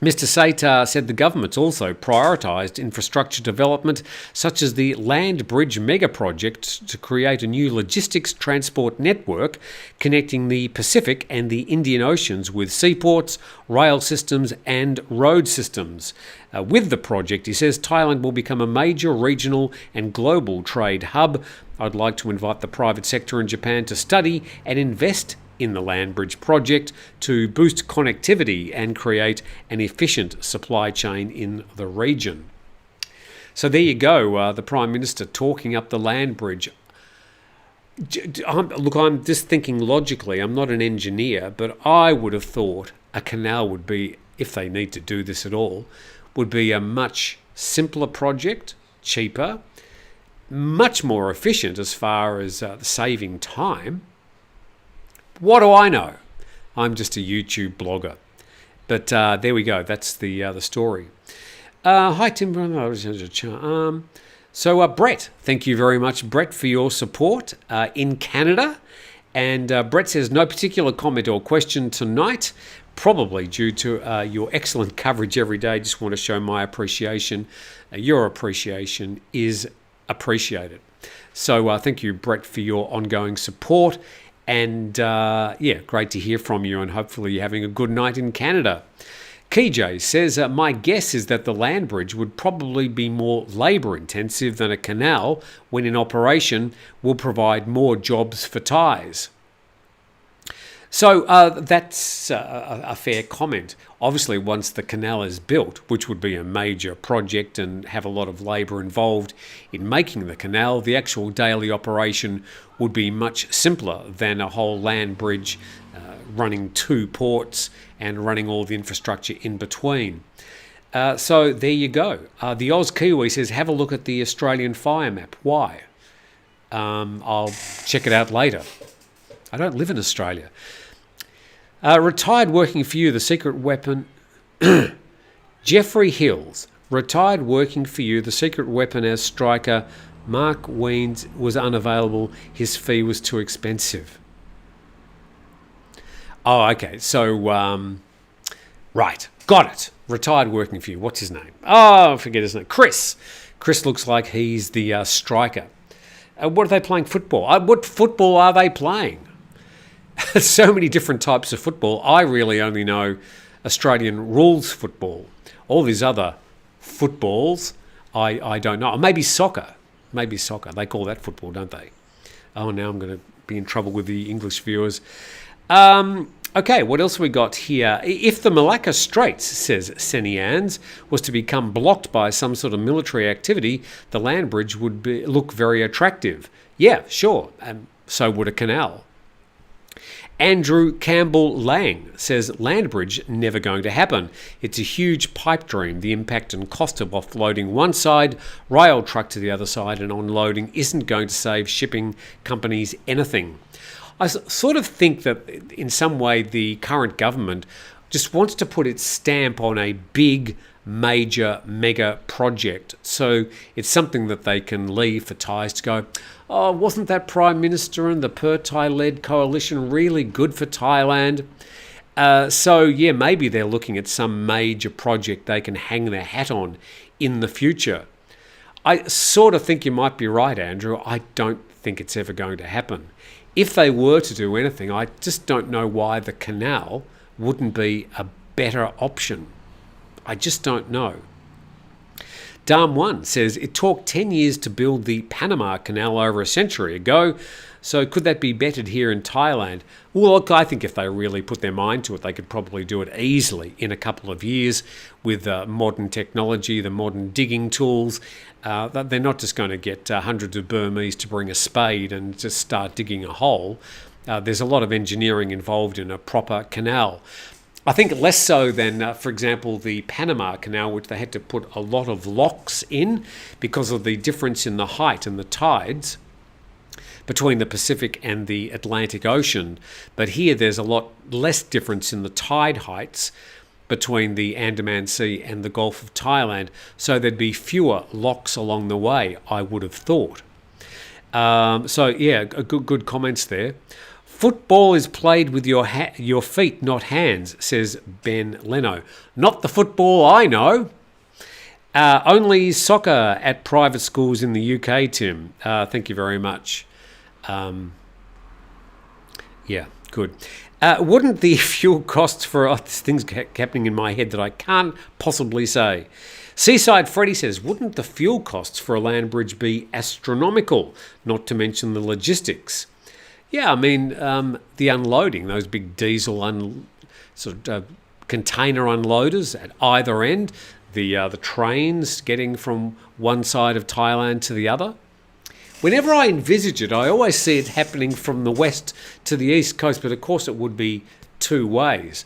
Mr. Srettha said the government's also prioritised infrastructure development, such as the Land Bridge megaproject to create a new logistics transport network connecting the Pacific and the Indian Oceans with seaports, rail systems and road systems. With the project, he says, Thailand will become a major regional and global trade hub. I'd like to invite the private sector in Japan to study and invest in the Land Bridge project to boost connectivity and create an efficient supply chain in the region. So there you go, the Prime Minister talking up the Land Bridge. Look, I'm just thinking logically. I'm not an engineer, but I would have thought a canal would be, if they need to do this at all, would be a much simpler project, cheaper, much more efficient as far as saving time. What do I know? I'm just a YouTube blogger. But there we go. That's the story. Hi, Tim. So, Brett, thank you very much, Brett, for your support in Canada. And Brett says, no particular comment or question tonight, probably due to your excellent coverage every day. Just want to show my appreciation. Your appreciation is appreciated. So thank you, Brett, for your ongoing support. And great to hear from you, and hopefully you're having a good night in Canada. KJ says, my guess is that the land bridge would probably be more labour intensive than a canal when in operation will provide more jobs for Thais. So that's a fair comment. Obviously, once the canal is built, which would be a major project and have a lot of labour involved in making the canal, the actual daily operation would be much simpler than a whole land bridge running two ports and running all the infrastructure in between. So there you go. The Oz Kiwi says, have a look at the Australian fire map. Why? I'll check it out later. I don't live in Australia. Retired working for you, the secret weapon. Jeffrey Hills, retired working for you, the secret weapon as striker. Mark Weens was unavailable. His fee was too expensive. Oh, okay. So, right. Got it. Retired working for you. What's his name? Oh, I forget his name. Chris. Chris looks like he's the striker. What are they playing? Football? What football are they playing? So many different types of football. I really only know Australian rules football. All these other footballs, I don't know. Maybe soccer. Maybe soccer. They call that football, don't they? Oh, now I'm going to be in trouble with the English viewers. Okay, what else we got here? If the Malacca Straits, says Senians, was to become blocked by some sort of military activity, the land bridge would look very attractive. Yeah, sure. So would a canal. Andrew Campbell Lang says, land bridge never going to happen. It's a huge pipe dream. The impact and cost of offloading one side, rail truck to the other side, and unloading isn't going to save shipping companies anything. I sort of think that in some way the current government just wants to put its stamp on a big, major, mega project. So it's something that they can leave for Thais to go, oh, wasn't that Prime Minister and the Per-Thai-led coalition really good for Thailand? So, yeah, maybe they're looking at some major project they can hang their hat on in the future. I sort of think you might be right, Andrew. I don't think it's ever going to happen. If they were to do anything, I just don't know why the canal wouldn't be a better option. I just don't know. Darm One says it took 10 years to build the Panama Canal over a century ago. So could that be bettered here in Thailand? Well, look, I think if they really put their mind to it, they could probably do it easily in a couple of years with modern technology, the modern digging tools. They're not just going to get hundreds of Burmese to bring a spade and just start digging a hole. There's a lot of engineering involved in a proper canal. I think less so than, for example, the Panama Canal, which they had to put a lot of locks in because of the difference in the height and the tides between the Pacific and the Atlantic Ocean. But here there's a lot less difference in the tide heights between the Andaman Sea and the Gulf of Thailand, so there'd be fewer locks along the way, I would have thought. So yeah, good comments there. Football is played with your feet, not hands, says Ben Leno. Not the football I know. Only soccer at private schools in the UK, Tim. Thank you very much. Yeah, good. Wouldn't the fuel costs for things happening in my head that I can't possibly say? Seaside Freddy says, wouldn't the fuel costs for a land bridge be astronomical, not to mention the logistics? Yeah, I mean, the unloading, those big diesel container unloaders at either end, the trains getting from one side of Thailand to the other. Whenever I envisage it, I always see it happening from the west to the east coast, but of course it would be two ways.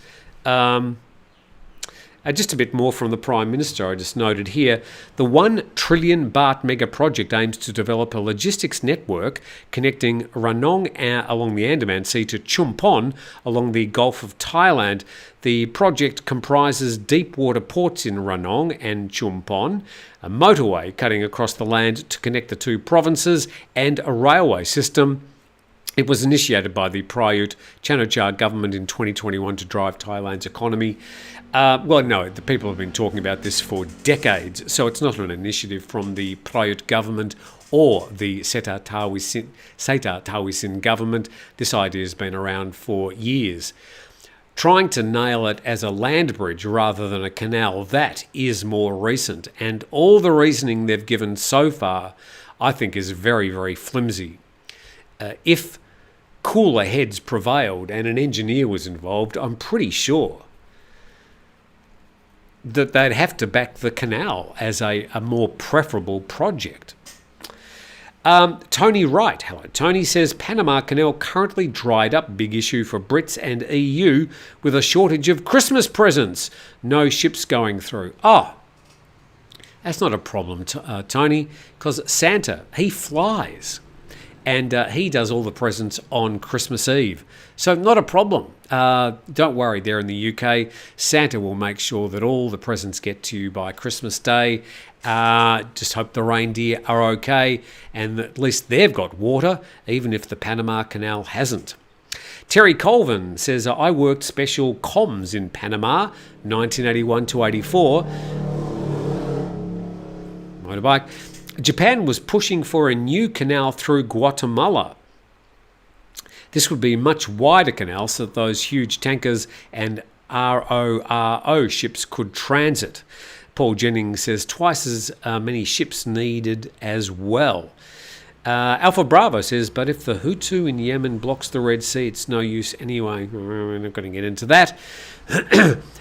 Just a bit more from the Prime Minister, I just noted here. The 1 trillion baht mega project aims to develop a logistics network connecting Ranong along the Andaman Sea to Chumpon along the Gulf of Thailand. The project comprises deep water ports in Ranong and Chumpon, a motorway cutting across the land to connect the two provinces, and a railway system. It was initiated by the Prayut Chan-o-cha government in 2021 to drive Thailand's economy. The people have been talking about this for decades, so it's not an initiative from the Prayut government or the Seta Tawisin government. This idea has been around for years. Trying to nail it as a land bridge rather than a canal, that is more recent. And all the reasoning they've given so far, I think, is very, very flimsy. If cooler heads prevailed and an engineer was involved, I'm pretty sure that they'd have to back the canal as a more preferable project. Tony Wright, hello. Tony says Panama Canal currently dried up, big issue for Brits and EU with a shortage of Christmas presents. No ships going through. Oh, that's not a problem, Tony, because Santa, he flies. And he does all the presents on Christmas Eve. So not a problem. Don't worry, there in the UK, Santa will make sure that all the presents get to you by Christmas Day. Just hope the reindeer are okay and at least they've got water, even if the Panama Canal hasn't. Terry Colvin says, I worked special comms in Panama, 1981 to 84. Motorbike. Japan was pushing for a new canal through Guatemala. This would be a much wider canal so that those huge tankers and RORO ships could transit. Paul Jennings says twice as many ships needed as well. Alpha Bravo says, but if the Hutu in Yemen blocks the Red Sea, it's no use anyway. We're not going to get into that.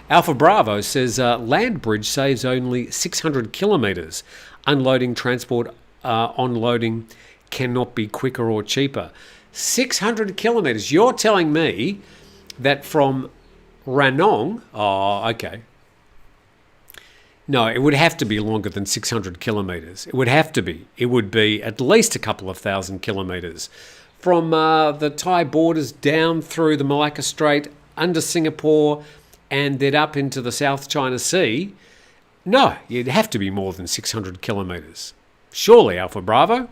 Alpha Bravo says land bridge saves only 600 kilometres. Unloading, transport, onloading cannot be quicker or cheaper. 600 kilometres. You're telling me that from Ranong... Oh, okay. No, it would have to be longer than 600 kilometres. It would have to be. It would be at least a couple of thousand kilometres. From the Thai borders down through the Malacca Strait, under Singapore, and then up into the South China Sea... No, you'd have to be more than 600 kilometres. Surely, Alpha Bravo.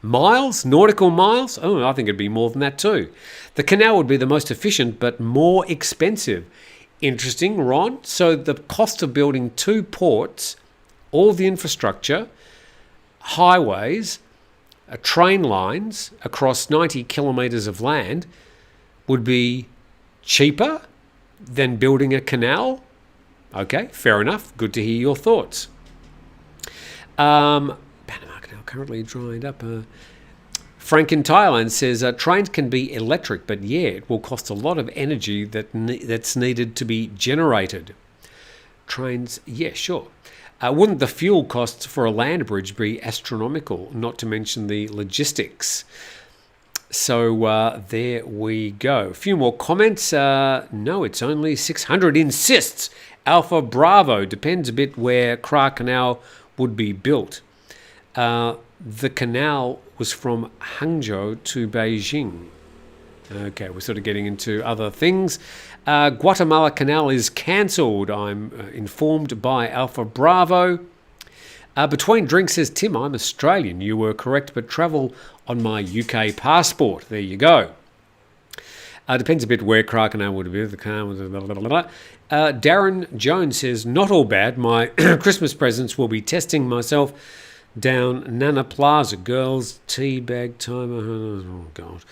Miles, nautical miles? Oh, I think it'd be more than that too. The canal would be the most efficient but more expensive. Interesting, Ron. So the cost of building 2 ports, all the infrastructure, highways, train lines across 90 kilometres of land would be cheaper than building a canal? Okay, fair enough. Good to hear your thoughts. Panama Canal currently dried up. Frank in Thailand says trains can be electric, but yeah, it will cost a lot of energy that's needed to be generated. Trains, yeah, sure. Wouldn't the fuel costs for a land bridge be astronomical, not to mention the logistics? So there we go. A few more comments. No, it's only 600 insists. Alpha Bravo, depends a bit where Kra Canal would be built. The canal was from Hangzhou to Beijing. Okay, we're sort of getting into other things. Guatemala Canal is cancelled, I'm informed by Alpha Bravo. Between drinks, says Tim, I'm Australian. You were correct, but travel on my UK passport. There you go. Depends a bit where Kra Canal would be. The canal was blah, blah, blah, blah. Darren Jones says, not all bad. My Christmas presents will be testing myself down Nana Plaza. Girls, tea bag timer. Oh, God.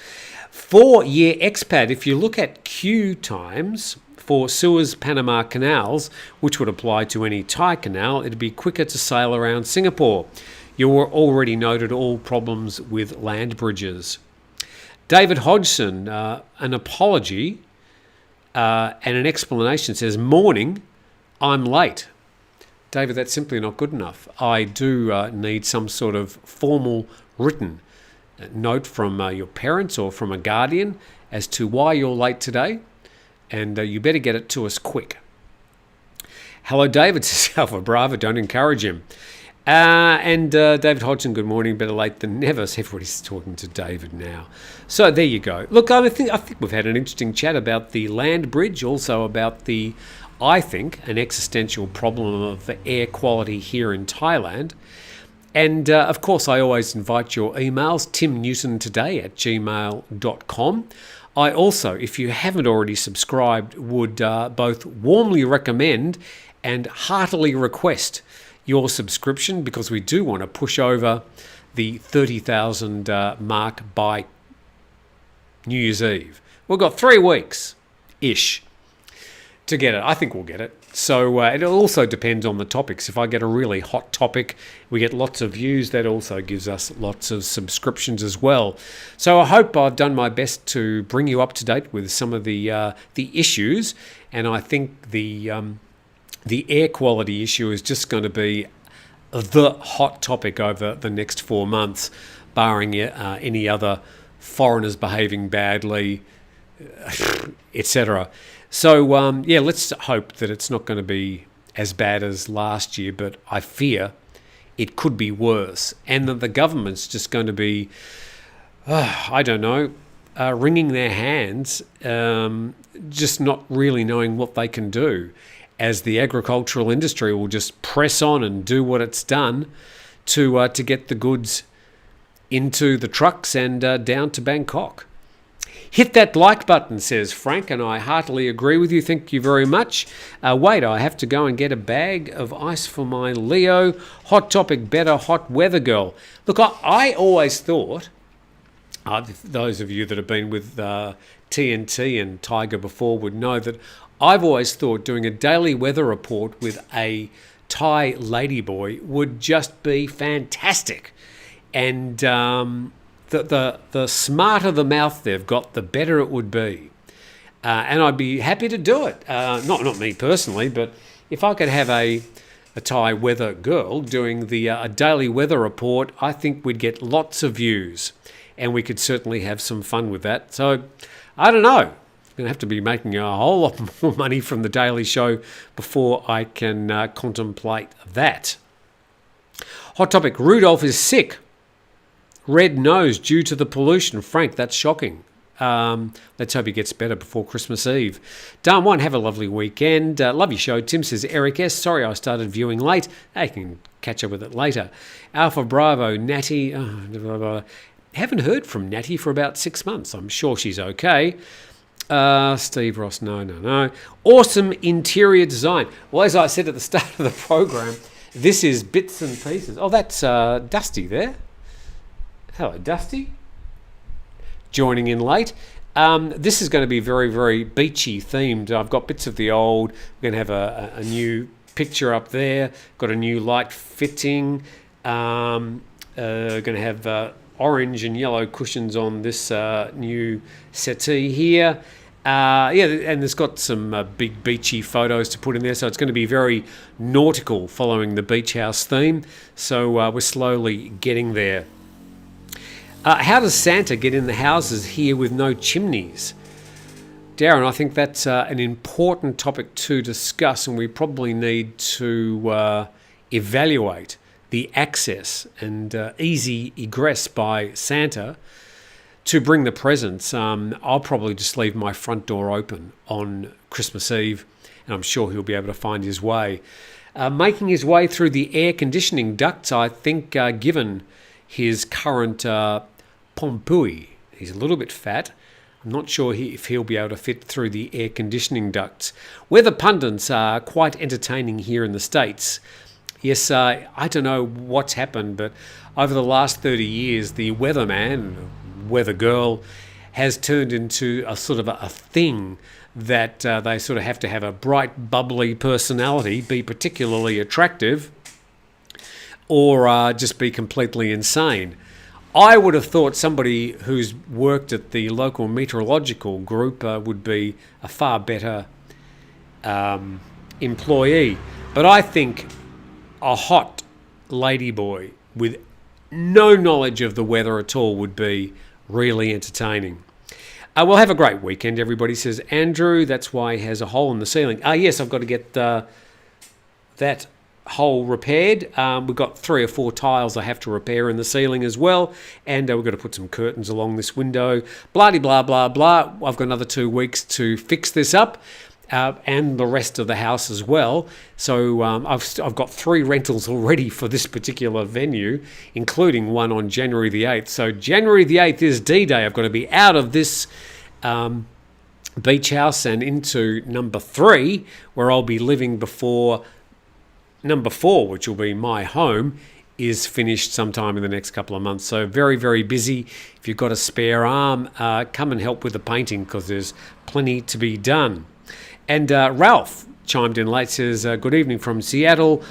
4-year expat. If you look at queue times for Suez Panama canals, which would apply to any Thai canal, it'd be quicker to sail around Singapore. You already noted all problems with land bridges. David Hodgson, an apology and an explanation, says, morning, I'm late. David, that's simply not good enough. I do need some sort of formal written note from your parents or from a guardian as to why you're late today, and you better get it to us quick. Hello, David, says Alpha Bravo, don't encourage him. And David Hodgson, good morning, better late than never. So everybody's talking to David now. So there you go. Look, I think we've had an interesting chat about the land bridge, also about the, I think, an existential problem of air quality here in Thailand. And of course, I always invite your emails, timnewtontoday@gmail.com. I also, if you haven't already subscribed, would both warmly recommend and heartily request your subscription, because we do want to push over the 30,000 mark by New Year's Eve. We've got 3 weeks-ish to get it. I think we'll get it. So it also depends on the topics. If I get a really hot topic, we get lots of views. That also gives us lots of subscriptions as well. So I hope I've done my best to bring you up to date with some of the issues. And I think the air quality issue is just going to be the hot topic over the next 4 months, barring any other foreigners behaving badly, etc. So, let's hope that it's not going to be as bad as last year, but I fear it could be worse, and that the government's just going to be, wringing their hands, just not really knowing what they can do, as the agricultural industry will just press on and do what it's done to get the goods into the trucks and down to Bangkok. Hit that like button, says Frank, and I heartily agree with you. Thank you very much. Wait, I have to go and get a bag of ice for my Leo. Hot topic, better hot weather girl. Look, I always thought, those of you that have been with TNT and Tiger before would know that I've always thought doing a daily weather report with a Thai ladyboy would just be fantastic. And the smarter the mouth they've got, the better it would be. And I'd be happy to do it. Not me personally, but if I could have a Thai weather girl doing a daily weather report, I think we'd get lots of views. And we could certainly have some fun with that. So, I don't know. I'm going to have to be making a whole lot more money from the Daily Show before I can contemplate that. Hot topic, Rudolph is sick. Red nose due to the pollution. Frank, that's shocking. Let's hope he gets better before Christmas Eve. Dan One, have a lovely weekend. Love your show, Tim, says Eric S. Sorry I started viewing late. I can catch up with it later. Alpha Bravo, Natty. Haven't heard from Natty for about 6 months. I'm sure she's okay. Steve Ross, no. Awesome interior design. Well, as I said at the start of the program, this is bits and pieces. Oh, that's Dusty there. Hello, Dusty. Joining in late. This is going to be very, very beachy themed. I've got bits of the old. We're going to have a new picture up there. Got a new light fitting. Going to have orange and yellow cushions on this new settee here. And there's got some big beachy photos to put in there, so it's going to be very nautical, following the beach house theme. So we're slowly getting there. How does Santa get in the houses here with no chimneys? Darren, I think that's an important topic to discuss, and we probably need to evaluate the access and easy egress by Santa to bring the presents. I'll probably just leave my front door open on Christmas Eve, and I'm sure he'll be able to find his way. Making his way through the air conditioning ducts, I think, given his current Pompui, he's a little bit fat. I'm not sure if he'll be able to fit through the air conditioning ducts. Weather pundits are quite entertaining here in the States. Yes, I don't know what's happened, but over the last 30 years, the weatherman, weather girl, has turned into a sort of a thing that they sort of have to have a bright, bubbly personality, be particularly attractive, or just be completely insane. I would have thought somebody who's worked at the local meteorological group would be a far better employee. But I think a hot ladyboy with no knowledge of the weather at all would be really entertaining. We'll have a great weekend, everybody, says Andrew. That's why he has a hole in the ceiling. Yes, I've got to get that hole repaired. We've got 3 or 4 tiles I have to repair in the ceiling as well, and we've got to put some curtains along this window. Blah, blah, blah, blah. I've got another 2 weeks to fix this up, and the rest of the house as well. So I've got 3 rentals already for this particular venue, including one on January the 8th. So January the 8th is D-Day. I've got to be out of this beach house and into number 3, where I'll be living before number 4, which will be my home, is finished sometime in the next couple of months. So very, very busy. If you've got a spare arm, come and help with the painting, because there's plenty to be done. And Ralph chimed in late, says, good evening from Seattle.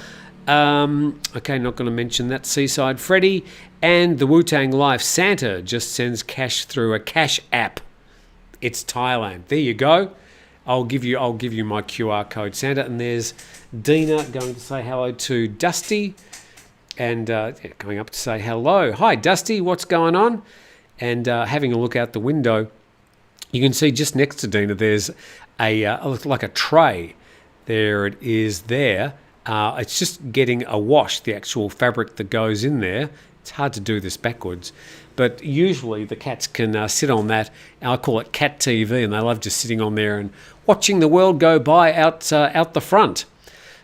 Okay, not going to mention that. Seaside Freddy. And the Wu-Tang Life Santa just sends cash through a cash app. It's Thailand. There you go. I'll give you my QR code, Santa. And there's Dina going to say hello to Dusty, and going up to say hello. Hi, Dusty. What's going on? And having a look out the window, you can see just next to Dina, there's like a tray. There it is. There. It's just getting awash, the actual fabric that goes in there. It's hard to do this backwards. But usually the cats can sit on that. I call it cat TV, and they love just sitting on there and watching the world go by out the front.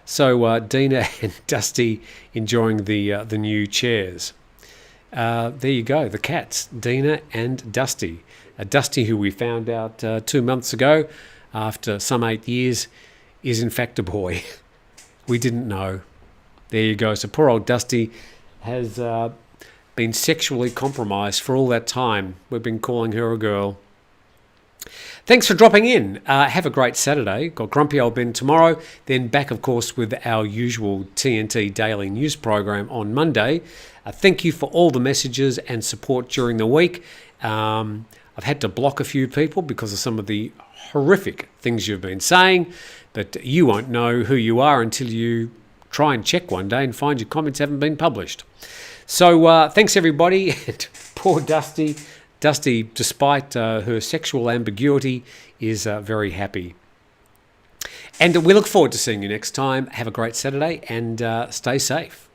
So Dina and Dusty enjoying the new chairs. There you go, the cats, Dina and Dusty. Dusty, who we found out 2 months ago, after some 8 years, is in fact a boy. We didn't know. There you go. So poor old Dusty has been sexually compromised for all that time. We've been calling her a girl. Thanks for dropping in. Have a great Saturday. Got Grumpy Old Ben tomorrow. Then back, of course, with our usual TNT Daily News program on Monday. Thank you for all the messages and support during the week. I've had to block a few people because of some of the horrific things you've been saying, but you won't know who you are until you try and check one day and find your comments haven't been published. So thanks, everybody. Poor Dusty. Dusty, despite her sexual ambiguity, is very happy. And we look forward to seeing you next time. Have a great Saturday and stay safe.